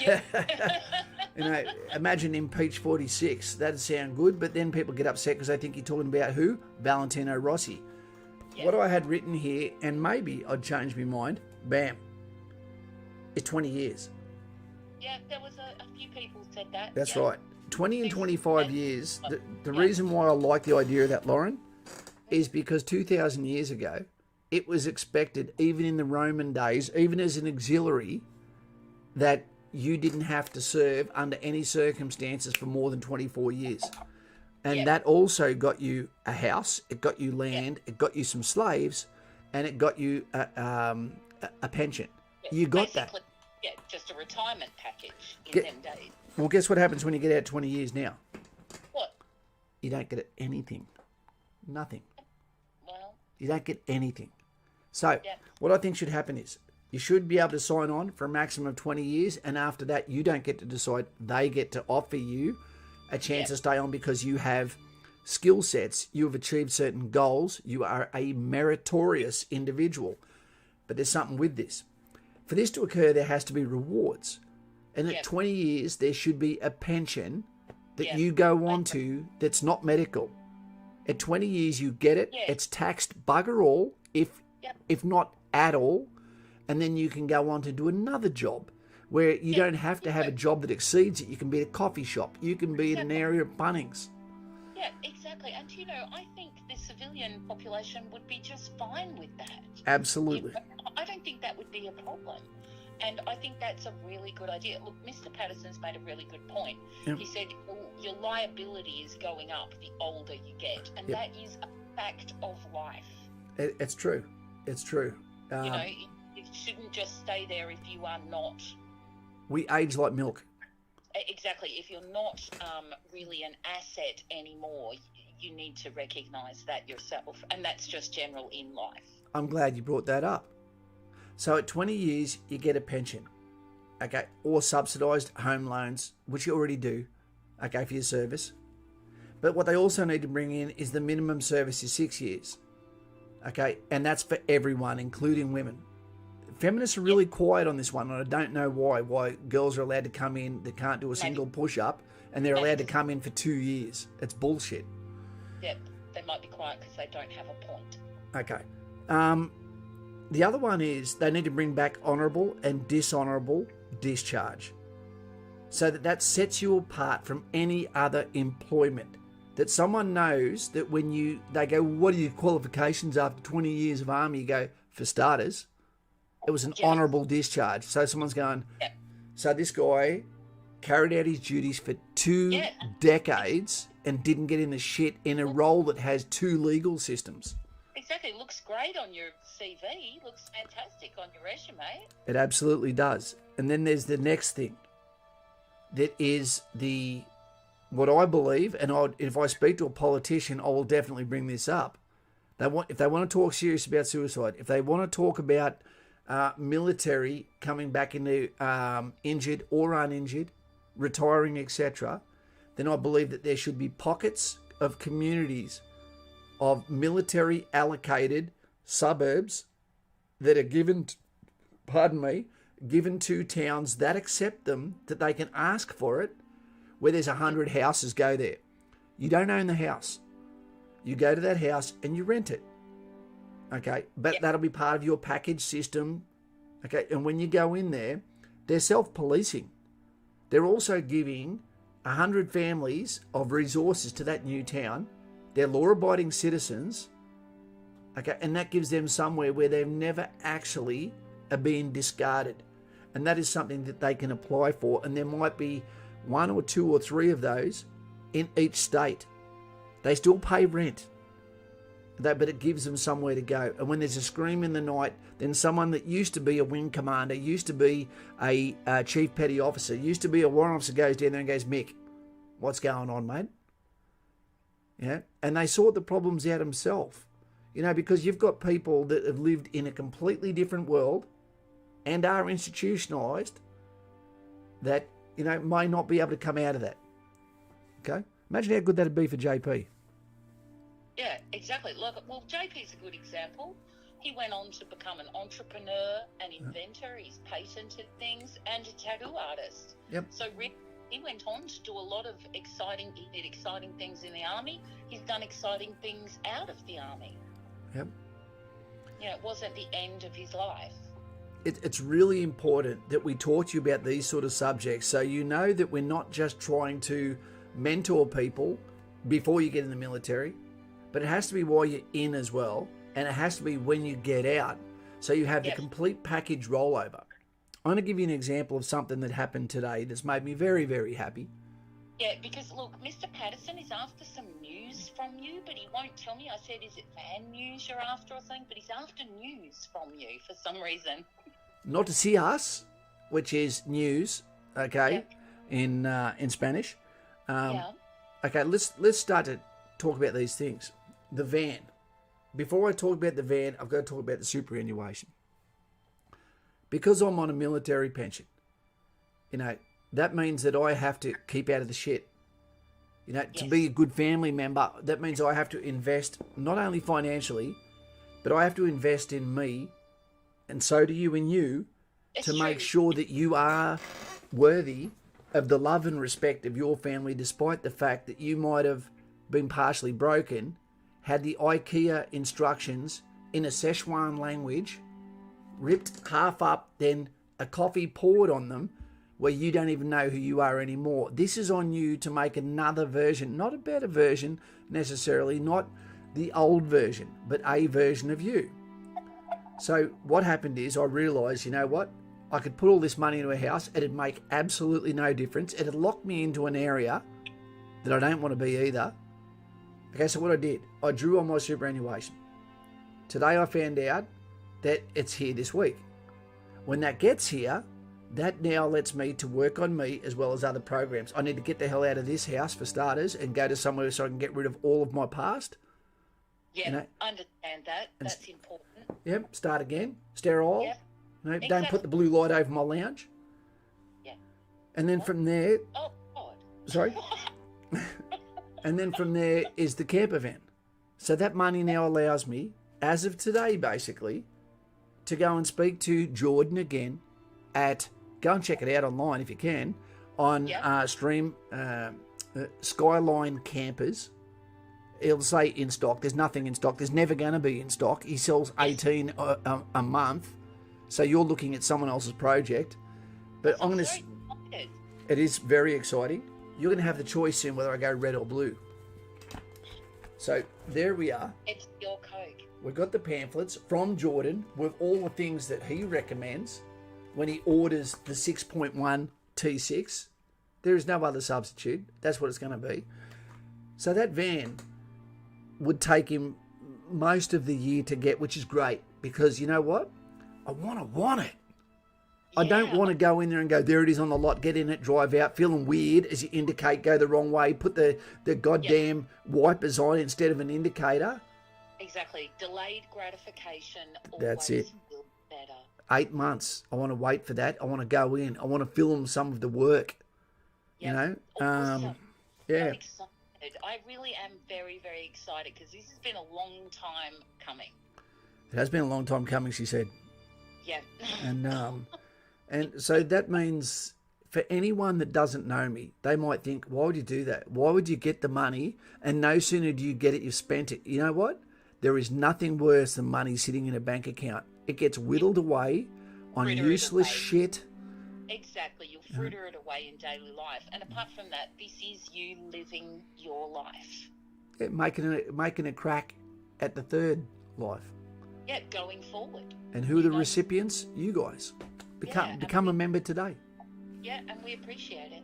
S1: you know, imagine impeach 46. That'd sound good, but then people get upset because they think you're talking about who? Valentino Rossi. Yep. What I had written here, and maybe I'd change my mind. Bam. It's 20 years.
S2: Yeah, there was a few people said that.
S1: That's right. 20 and 25 years. The reason why I like the idea of that, Lauren, is because 2,000 years ago, it was expected, even in the Roman days, even as an auxiliary, that you didn't have to serve under any circumstances for more than 24 years. And that also got you a house, it got you land, it got you some slaves, and it got you a pension. You got that.
S2: Yeah, just a retirement package in them days.
S1: Well, guess what happens when you get out 20 years now?
S2: What?
S1: You don't get anything. Nothing.
S2: Well.
S1: You don't get anything. So what I think should happen is you should be able to sign on for a maximum of 20 years, and after that you don't get to decide. They get to offer you a chance to stay on because you have skill sets, you have achieved certain goals, you are a meritorious individual. But there's something with this. For this to occur, there has to be rewards. And at 20 years, there should be a pension that you go on to that's not medical. At 20 years, you get it. It's taxed bugger all, if not at all. And then you can go on to do another job where you don't have to have a job that exceeds it. You can be at a coffee shop. You can be in an area of Bunnings.
S2: Yeah, exactly. And, you know, I think the civilian population would be just fine with that.
S1: Absolutely.
S2: I don't think that would be a problem. And I think that's a really good idea. Look, Mr. Patterson's made a really good point.
S1: Yep.
S2: He said your liability is going up the older you get, and
S1: Yep.
S2: that is a fact of life.
S1: It's true. It's true.
S2: You know, it shouldn't just stay there if you are not.
S1: We age like milk.
S2: Exactly. If you're not really an asset anymore, you need to recognise that yourself, and that's just general in life.
S1: I'm glad you brought that up. So at 20 years, you get a pension, okay, or subsidised home loans, which you already do, okay, for your service. But what they also need to bring in is the minimum service is 6 years, okay, and that's for everyone, including women. Feminists are really quiet on this one, and I don't know why girls are allowed to come in that can't do a single push-up, and they're allowed to come in for 2 years. It's bullshit.
S2: Yep, they might be quiet because they don't have a point.
S1: Okay. The other one is they need to bring back honourable and dishonourable discharge, so that sets you apart from any other employment. That someone knows that when they go, what are your qualifications after 20 years of army? You go, for starters, it was an honourable discharge. So someone's going, so this guy carried out his duties for 2 decades and didn't get in the shit in a role that has 2 legal systems.
S2: Exactly. It looks great on your CV. Looks fantastic on your resume.
S1: It absolutely does. And then there's the next thing. That is what I believe, and if I speak to a politician, I will definitely bring this up. If they want to talk serious about suicide, if they want to talk about military coming back into injured or uninjured, retiring, etc., then I believe that there should be pockets of communities of military allocated suburbs that are given to towns that accept them, that they can ask for it, where there's 100 houses go there. You don't own the house. You go to that house and you rent it. Okay, but that'll be part of your package system. Okay, and when you go in there, they're self-policing. They're also giving 100 families of resources to that new town. They're law-abiding citizens, okay, and that gives them somewhere where they've never actually are being discarded. And that is something that they can apply for, and there might be 1 or 2 or 3 of those in each state. They still pay rent, but it gives them somewhere to go. And when there's a scream in the night, then someone that used to be a wing commander, used to be a chief petty officer, used to be a warrant officer, goes down there and goes, Mick, what's going on, mate? Yeah, and they sort the problems out himself, because you've got people that have lived in a completely different world and are institutionalised that, may not be able to come out of that. Okay? Imagine how good that'd be for JP.
S2: Yeah, exactly. Well, JP's a good example. He went on to become an entrepreneur, an inventor. He's patented things, and a tattoo artist.
S1: Yep.
S2: So he went on to do a lot of he did exciting things in the army. He's done exciting things out of the army.
S1: Yep.
S2: It wasn't the end of his life.
S1: It's really important that we talk to you about these sort of subjects, so you know that we're not just trying to mentor people before you get in the military, but it has to be while you're in as well, and it has to be when you get out, so you have the complete package rollover. I'm going to give you an example of something that happened today that's made me very, very happy.
S2: Yeah, because look, Mr. Patterson is after some news from you, but he won't tell me. I said, is it fan news you're after or something? But he's after news from you for some reason.
S1: Noticias, which is news, okay, in Spanish. Okay, let's start to talk about these things. The van. Before I talk about the van, I've got to talk about the superannuation. Because I'm on a military pension, that means that I have to keep out of the shit. To be a good family member, that means I have to invest not only financially, but I have to invest in me, and so do you and you, to make sure that you are worthy of the love and respect of your family, despite the fact that you might have been partially broken, had the IKEA instructions in a Szechuan language, ripped half up, then a coffee poured on them, where you don't even know who you are anymore. This is on you to make another version, not a better version necessarily, not the old version, but a version of you. So what happened is I realised, you know what? I could put all this money into a house. It'd make absolutely no difference. It'd lock me into an area that I don't want to be either. Okay, so what I did, I drew on my superannuation. Today I found out that it's here this week. When that gets here, that now lets me to work on me as well as other programs. I need to get the hell out of this house for starters and go to somewhere so I can get rid of all of my past.
S2: Yeah, understand that. That's important.
S1: Yep, start again. Sterile.
S2: Yep.
S1: Exactly. Don't put the blue light over my lounge.
S2: Yeah.
S1: And then from there...
S2: Oh, God.
S1: Sorry? And then from there is the camper van. So that money now allows me, as of today basically, to go and speak to Jordan again at... Go and check it out online if you can, on stream Skyline Campers. It'll say in stock. There's nothing in stock. There's never going to be in stock. He sells 18 a month. So you're looking at someone else's project. But I'm going to... It is very exciting. You're going to have the choice soon whether I go red or blue. So there we are.
S2: It's your Coke.
S1: We've got the pamphlets from Jordan with all the things that he recommends when he orders the 6.1 T6. There is no other substitute. That's what it's going to be. So that van would take him most of the year to get, which is great because you know what? I want it. I don't want to go in there and go, there it is on the lot, get in it, drive out, feeling weird as you indicate, go the wrong way, put the goddamn wipers on instead of an indicator.
S2: Exactly. Delayed gratification always
S1: That's it.
S2: feels better.
S1: 8 months. I want to wait for that. I want to go in. I want to film some of the work.
S2: Yep.
S1: You know?
S2: Awesome.
S1: Yeah.
S2: I'm excited. I really am very, very excited because this has been a long time coming.
S1: It has been a long time coming, she said.
S2: Yeah.
S1: And so that means for anyone that doesn't know me, they might think, why would you do that? Why would you get the money and no sooner do you get it, you've spent it? You know what? There is nothing worse than money sitting in a bank account. It gets whittled away on useless shit.
S2: Exactly. You'll fritter it away in daily life. And apart from that, this is you living your life.
S1: Yeah, making a crack at the third life.
S2: Yeah, going forward.
S1: And who are the recipients? You guys. Become a member today.
S2: Yeah, and we appreciate it.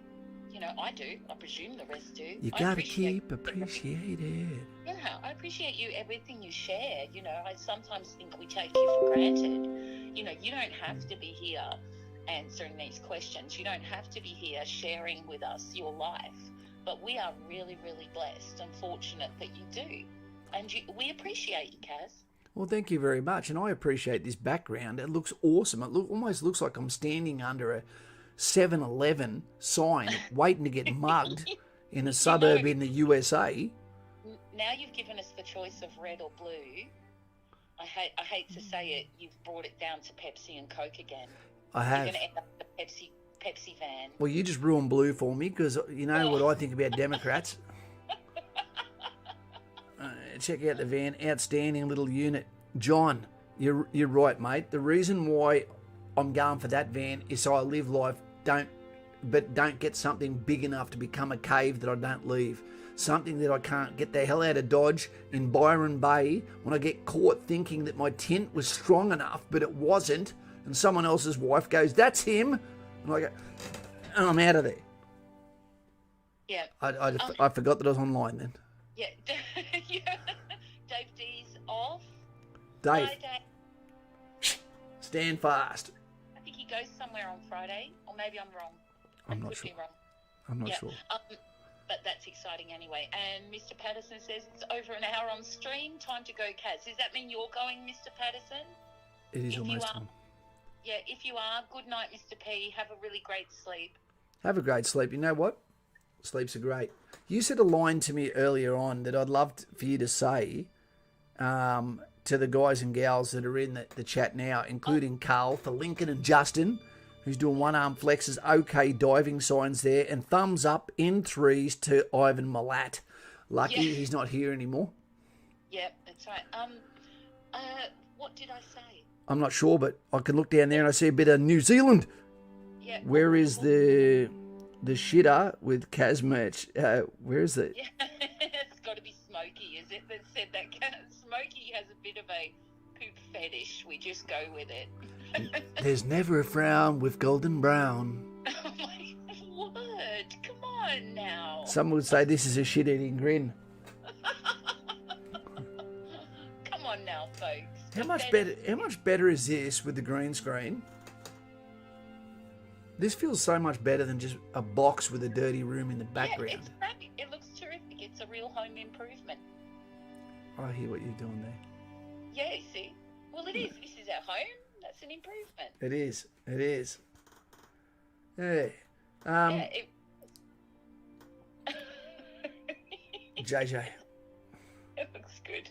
S2: You know, I do. I presume the rest do.
S1: You gotta keep appreciated.
S2: Yeah, I appreciate you, everything you share. You know, I sometimes think we take you for granted. You know, you don't have to be here answering these questions. You don't have to be here sharing with us your life. But we are really, really blessed and fortunate that you do. And we appreciate you, Kaz.
S1: Well, thank you very much. And I appreciate this background. It looks awesome. It almost looks like I'm standing under a 7-Eleven sign waiting to get mugged in a suburb in the USA.
S2: Now you've given us the choice of red or blue. I hate to say it, you've brought it down to Pepsi and Coke again.
S1: I have.
S2: You're going to end up with a Pepsi van.
S1: Well, you just ruined blue for me because you know what I think about Democrats. Check out the van. Outstanding little unit. John, you're right, mate. The reason why I'm going for that van is so I live life, don't get something big enough to become a cave that I don't leave. Something that I can't get the hell out of Dodge in Byron Bay when I get caught thinking that my tint was strong enough, but it wasn't, and someone else's wife goes, that's him, and I go, and I'm out of there.
S2: Yeah.
S1: I forgot that I was online then.
S2: Yeah. Dave D's off.
S1: Dave.
S2: Bye, Dave.
S1: Stand fast.
S2: I think he goes somewhere on Friday, or maybe I'm wrong.
S1: I'm not sure.
S2: Be wrong.
S1: I'm not sure.
S2: But that's exciting anyway. And Mr. Patterson says it's over an hour on stream. Time to go, Kaz. Does that mean you're going, Mr. Patterson?
S1: It is almost time.
S2: Yeah, if you are, good night, Mr. P. Have a really great sleep.
S1: Have a great sleep. You know what? Sleeps are great. You said a line to me earlier on that I'd love for you to say to the guys and gals that are in the chat now, including Carl, for Lincoln and Justin, who's doing one-arm flexes, okay diving signs there, and thumbs up in threes to Ivan Milat. Lucky he's not here anymore.
S2: Yeah, that's right. What did I say?
S1: I'm not sure, but I can look down there and I see a bit of New Zealand.
S2: Yeah.
S1: Where is the shitter with Kaz merch? Where is it?
S2: Yeah, it's got to be Smokey, is it? That said that Smokey has a bit of a poop fetish. We just go with it.
S1: There's never a frown with golden brown.
S2: Oh my word! Come on now.
S1: Some would say this is a shit-eating grin.
S2: Come on now, folks.
S1: How much better is this with the green screen? This feels so much better than just a box with a dirty room in the background.
S2: Yeah, it's great. It looks terrific. It's a real home improvement.
S1: I hear what you're doing there.
S2: Yeah, see? Well, it is. This is our home. That's an improvement.
S1: It is. It is. Yeah. JJ.
S2: It looks good.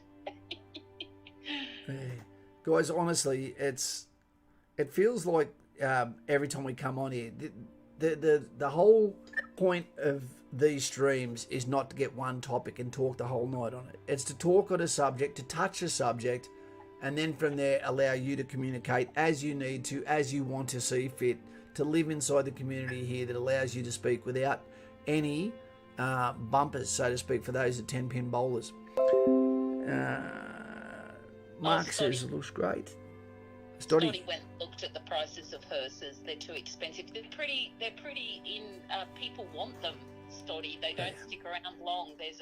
S1: Yeah. Guys, honestly, it feels like every time we come on here, the whole point of these streams is not to get one topic and talk the whole night on it. It's to talk on a subject, to touch a subject, and then from there allow you to communicate as you need to, as you want to see fit, to live inside the community here that allows you to speak without any bumpers, so to speak, for those at 10-pin bowlers. Mark says it looks great.
S2: Stoddy went and looked at the prices of hearses. They're too expensive. They're pretty in. People want them, Stoddy. They don't stick around long. There's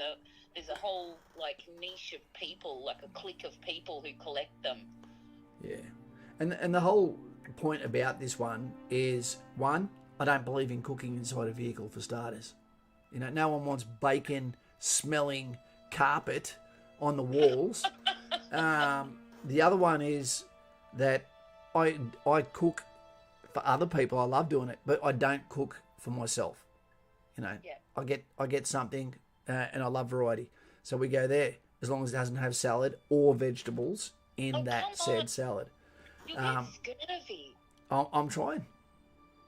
S2: a whole like niche of people, like a clique of people who collect them.
S1: Yeah, and the whole point about this one is, one, I don't believe in cooking inside a vehicle for starters. You know, no one wants bacon smelling carpet on the walls. The other one is that I cook for other people. I love doing it, but I don't cook for myself. You know, I get something, and I love variety, so we go there as long as it doesn't have salad or vegetables in that said salad.
S2: You get scurvy.
S1: I'm trying.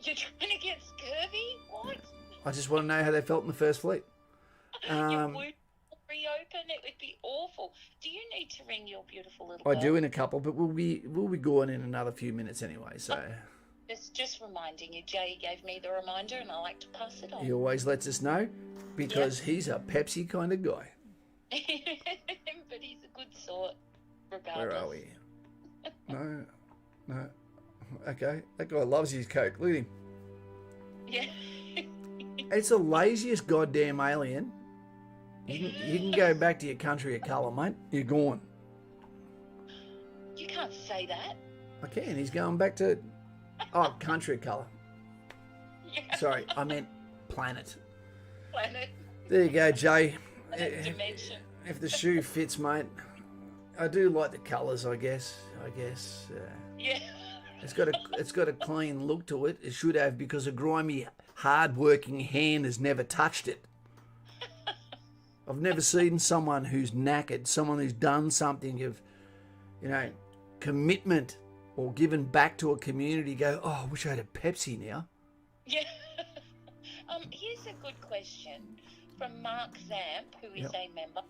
S2: You're trying to get scurvy? What?
S1: I just want to know how they felt in the first fleet.
S2: Your wound will reopen. It would be awful. Do you need to ring your beautiful little
S1: I
S2: girl?
S1: do in a couple, but we'll be going in another few minutes anyway. So
S2: just reminding you, Jay gave me the reminder, and I like to pass it on.
S1: He always lets us know because he's a Pepsi kind of guy.
S2: But he's a good sort, regardless.
S1: Where are we? No. Okay, that guy loves his Coke. Look at him.
S2: Yeah.
S1: It's the laziest goddamn alien. You can go back to your country of colour, mate. You're gone.
S2: You can't say that.
S1: I can. He's going back to... Oh, country of colour.
S2: Yeah.
S1: Sorry, I meant planet.
S2: Planet.
S1: There you go, Jay.
S2: Dimension.
S1: If the shoe fits, mate. I do like the colours, I guess.
S2: Yeah.
S1: It's got a clean look to it. It should have, because a grimy, hard-working hand has never touched it. I've never seen someone who's knackered, someone who's done something of, commitment or given back to a community go, oh, I wish I had a Pepsi now.
S2: Yeah. Here's a good question from Mark Zamp, who is a member.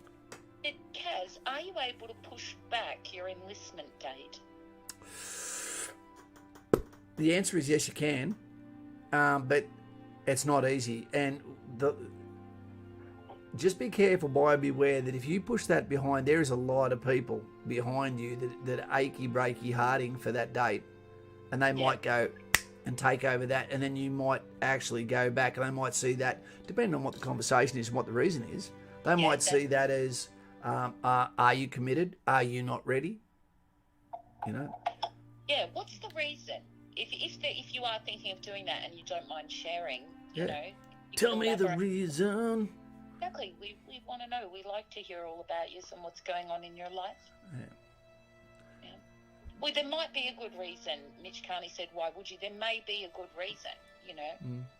S2: Kaz, are you able to push back your enlistment date?
S1: The answer is yes, you can, but it's not easy. And just be careful, buyer beware, that if you push that behind, there is a lot of people behind you that are achy, breaky, hearting for that date. And they might go and take over that, and then you might actually go back, and they might see that, depending on what the conversation is and what the reason is, they might see that as, are you committed? Are you not ready?
S2: Yeah, what's the reason? If you are thinking of doing that and you don't mind sharing, you know.
S1: Tell me the reason.
S2: Exactly. We want to know. We like to hear all about you and what's going on in your life. Yeah. Well, there might be a good reason. Mitch Carney said, why would you? There may be a good reason,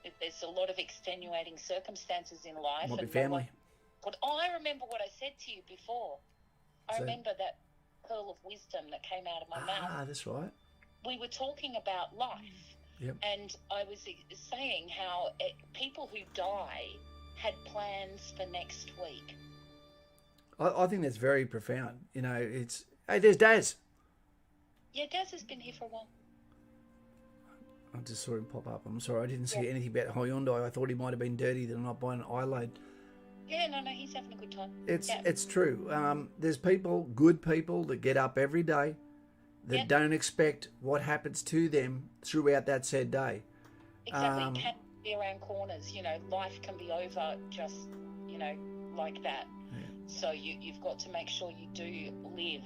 S2: If there's a lot of extenuating circumstances in life.
S1: Might be family.
S2: But I remember what I said to you before. I remember that pearl of wisdom that came out of my mouth.
S1: Ah, that's right.
S2: We were talking about life.
S1: Yep. And
S2: I was saying how people who die had plans for next week.
S1: I think that's very profound. It's... Hey, there's Daz.
S2: Yeah, Daz has been here for a while.
S1: I just saw him pop up. I'm sorry, I didn't see anything about Hyundai. I thought he might have been dirty that I'm not buying an iLoad.
S2: Yeah, no, he's having a good time.
S1: It's true. There's good people that get up every day that don't expect what happens to them throughout that said day.
S2: Exactly. Can't be around corners. Life can be over just, like that.
S1: Yeah.
S2: So you've got to make sure you do live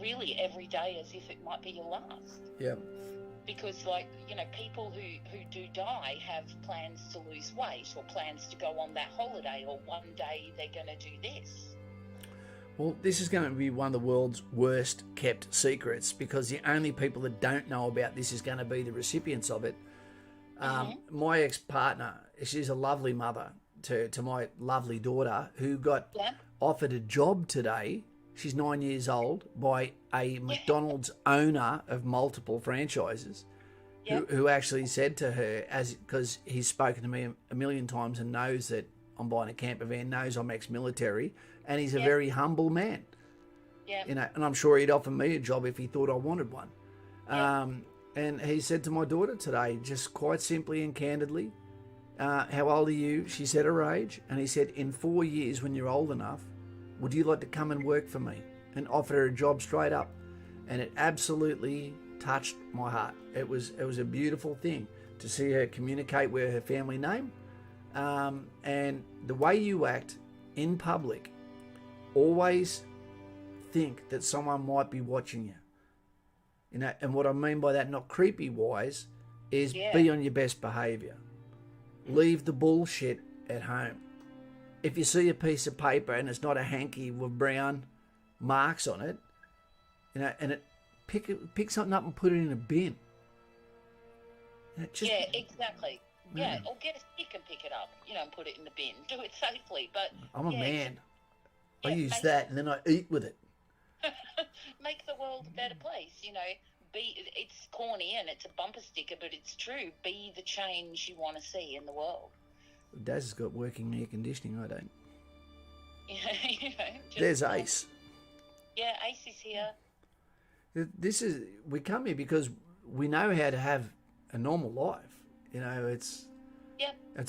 S2: really every day as if it might be your last.
S1: Yeah.
S2: Because, people who do die have plans to lose weight or plans to go on that holiday, or one day they're going to do this.
S1: Well, this is going to be one of the world's worst kept secrets, because the only people that don't know about this is going to be the recipients of it. My ex-partner, she's a lovely mother to my lovely daughter, who got offered a job today. She's 9 years old, by a McDonald's owner of multiple franchises, who actually said to her, because he's spoken to me a million times and knows that I'm buying a camper van, knows I'm ex-military, and he's a very humble man.
S2: Yeah.
S1: And I'm sure he'd offer me a job if he thought I wanted one. And he said to my daughter today, just quite simply and candidly, how old are you? She said her age. And he said, in 4 years, when you're old enough, would you like to come and work for me? And offered her a job straight up. And it absolutely touched my heart. It was a beautiful thing to see her communicate with her family name. And the way you act in public, always think that someone might be watching you. And what I mean by that, not creepy wise, is be on your best behaviour. Leave the bullshit at home. If you see a piece of paper and it's not a hanky with brown marks on it, and pick something up and put it in a bin.
S2: Exactly. Yeah, or get a stick and pick it up, and put it in the bin. Do it safely. But
S1: I'm a man. I use that and then I eat with it.
S2: Make the world a better place. It's corny and it's a bumper sticker, but it's true. Be the change you want to see in the world.
S1: Daz has got working air conditioning. I don't.
S2: Just,
S1: there's Ace.
S2: Yeah, Ace is here.
S1: We come here because we know how to have a normal life. It's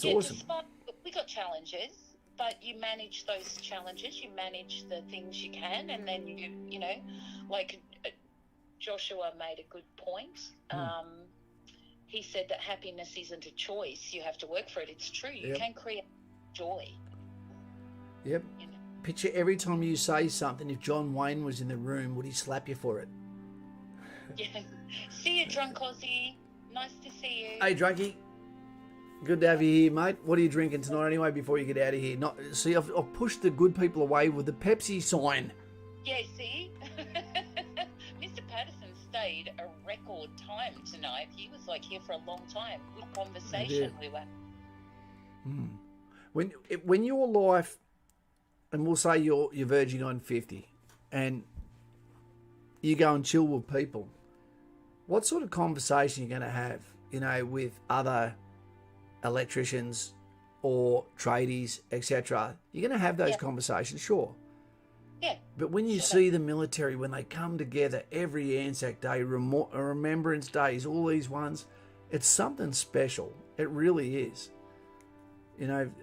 S1: awesome.
S2: We got challenges, but you manage those challenges. You manage the things you can, and then like Joshua made a good point. He said that happiness isn't a choice. You have to work for it. It's true. You can create joy.
S1: Yep. Picture every time you say something, if John Wayne was in the room, would he slap you for it?
S2: Yeah. See you, drunk Aussie. Nice to see you.
S1: Hey, drunkie. Good to have you here, mate. What are you drinking tonight anyway before you get out of here? I've pushed the good people away with the Pepsi sign.
S2: Yeah, see? Mr. Patterson stayed a record time tonight. He was here for a long time. Good conversation we were.
S1: When your life, and we'll say you're verging on 50, and you go and chill with people, what sort of conversation are you going to have, with other electricians or tradies, etc.? You're going to have those conversations, sure.
S2: Yeah.
S1: But when you see the military, when they come together every Anzac Day, Remembrance Days, all these ones, it's something special. It really is.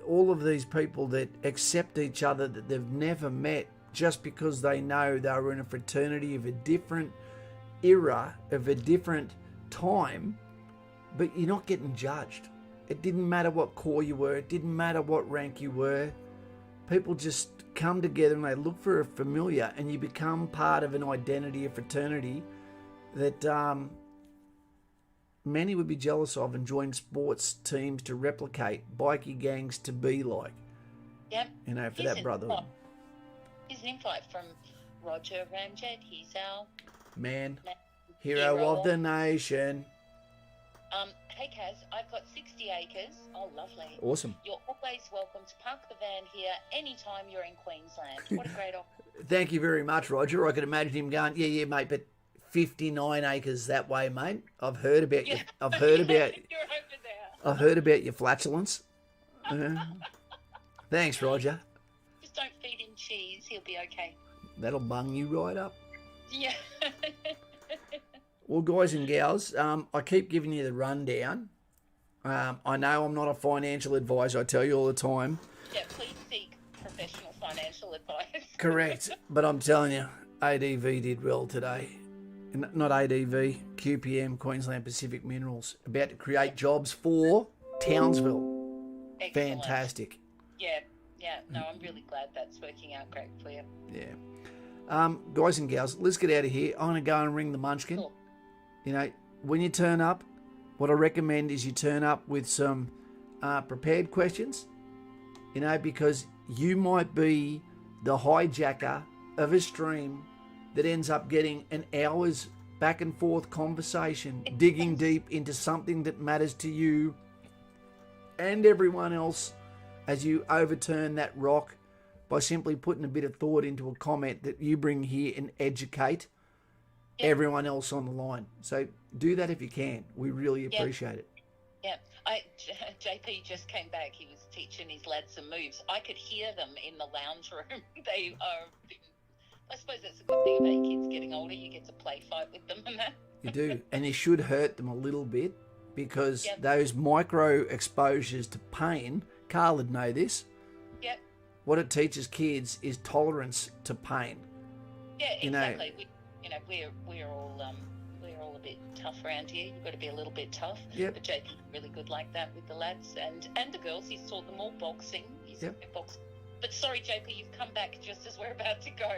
S1: All of these people that accept each other that they've never met just because they know they were in a fraternity of a different era, of a different time, but you're not getting judged. It didn't matter what corps you were. It didn't matter what rank you were. People just come together and they look for a familiar, and you become part of an identity, a fraternity that many would be jealous of, and join sports teams to replicate, bikie gangs to be like.
S2: Yep.
S1: For that brotherhood.
S2: Here's an invite from Roger Ramjet. He's our
S1: man, hero of the nation.
S2: Hey Kaz, I've got 60 acres. Oh, lovely.
S1: Awesome.
S2: You're always welcome to park the van here anytime you're in Queensland. What a great opportunity.
S1: Thank you very much, Roger. I could imagine him going, yeah, mate, but 59 acres that way, mate. I've heard about you. I've heard about
S2: You're over there.
S1: I've heard about your flatulence. Thanks, Roger.
S2: Just don't feed him cheese. He'll be okay.
S1: That'll bung you right up.
S2: Yeah.
S1: Well, guys and gals, I keep giving you the rundown. I know I'm not a financial advisor. I tell you all the time.
S2: Yeah, please seek professional financial advice.
S1: Correct. But I'm telling you, ADV did well today. not ADV, QPM, Queensland Pacific Minerals, about to create jobs for Townsville.
S2: Excellent.
S1: Fantastic.
S2: Yeah. No, I'm really glad that's working out great for you.
S1: Yeah. Guys and gals, let's get out of here. I'm going to go and ring the munchkin.
S2: Cool.
S1: You know, when you turn up, what I recommend is you turn up with some prepared questions, you know, because you might be the hijacker of a stream that ends up getting an hour's back and forth conversation, digging deep into something that matters to you and everyone else as you overturn that rock by simply putting a bit of thought into a comment that you bring here and educate everyone else on the line. So do that if you can. We really appreciate it.
S2: Yeah. JP just came back. He was teaching his lads some moves. I could hear them in the lounge room. They are... I suppose that's a good thing about your kids getting older. You get to play fight with them and that.
S1: You do. And you should hurt them a little bit because those micro exposures to pain, Carl would know this.
S2: Yep.
S1: What it teaches kids is tolerance to pain.
S2: Yeah, exactly.
S1: You know,
S2: we're all a bit tough around here. You've got to be a little bit tough.
S1: Yep.
S2: But JP's really good like that with the lads and the girls. He's taught them all boxing. He's boxing. But sorry, JP, you've come back just as we're about to go.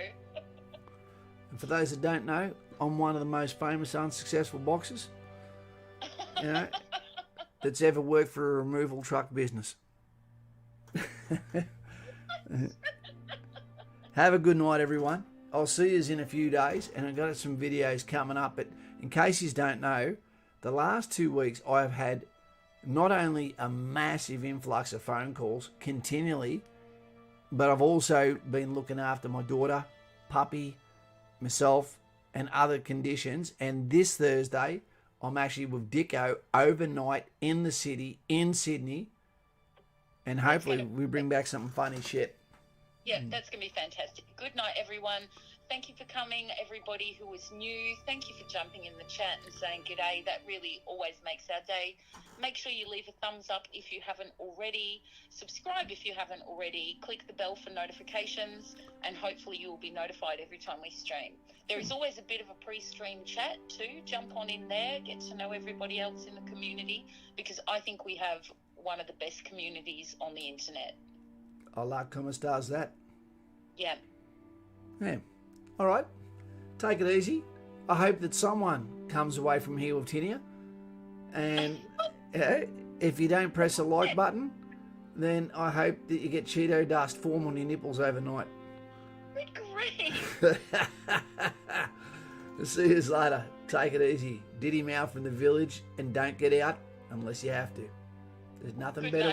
S1: And for those that don't know, I'm one of the most famous unsuccessful boxers, you know, that's ever worked for a removal truck business. Have a good night, everyone. I'll see you in a few days, and I've got some videos coming up. But in case you don't know, the last 2 weeks I've had not only a massive influx of phone calls continually, but I've also been looking after my daughter, puppy, myself, and other conditions. And this Thursday, I'm actually with Dicko overnight in the city, in Sydney. And hopefully we bring back something funny shit.
S2: Yeah, that's going to be fantastic. Good night, everyone. Thank you for coming, everybody who was new. Thank you for jumping in the chat and saying g'day. That really always makes our day. Make sure you leave a thumbs up if you haven't already. Subscribe if you haven't already. Click the bell for notifications, and hopefully you will be notified every time we stream. There is always a bit of a pre-stream chat too. Jump on in there, get to know everybody else in the community, because I think we have one of the best communities on the internet.
S1: I like como stars that.
S2: Yeah.
S1: Yeah. All right. Take it easy. I hope that someone comes away from here with tinea. And if you don't press the like button, then I hope that you get Cheeto dust form on your nipples overnight.
S2: Great.
S1: See you later. Take it easy. Diddy mouth from the village, and don't get out unless you have to. There's nothing better.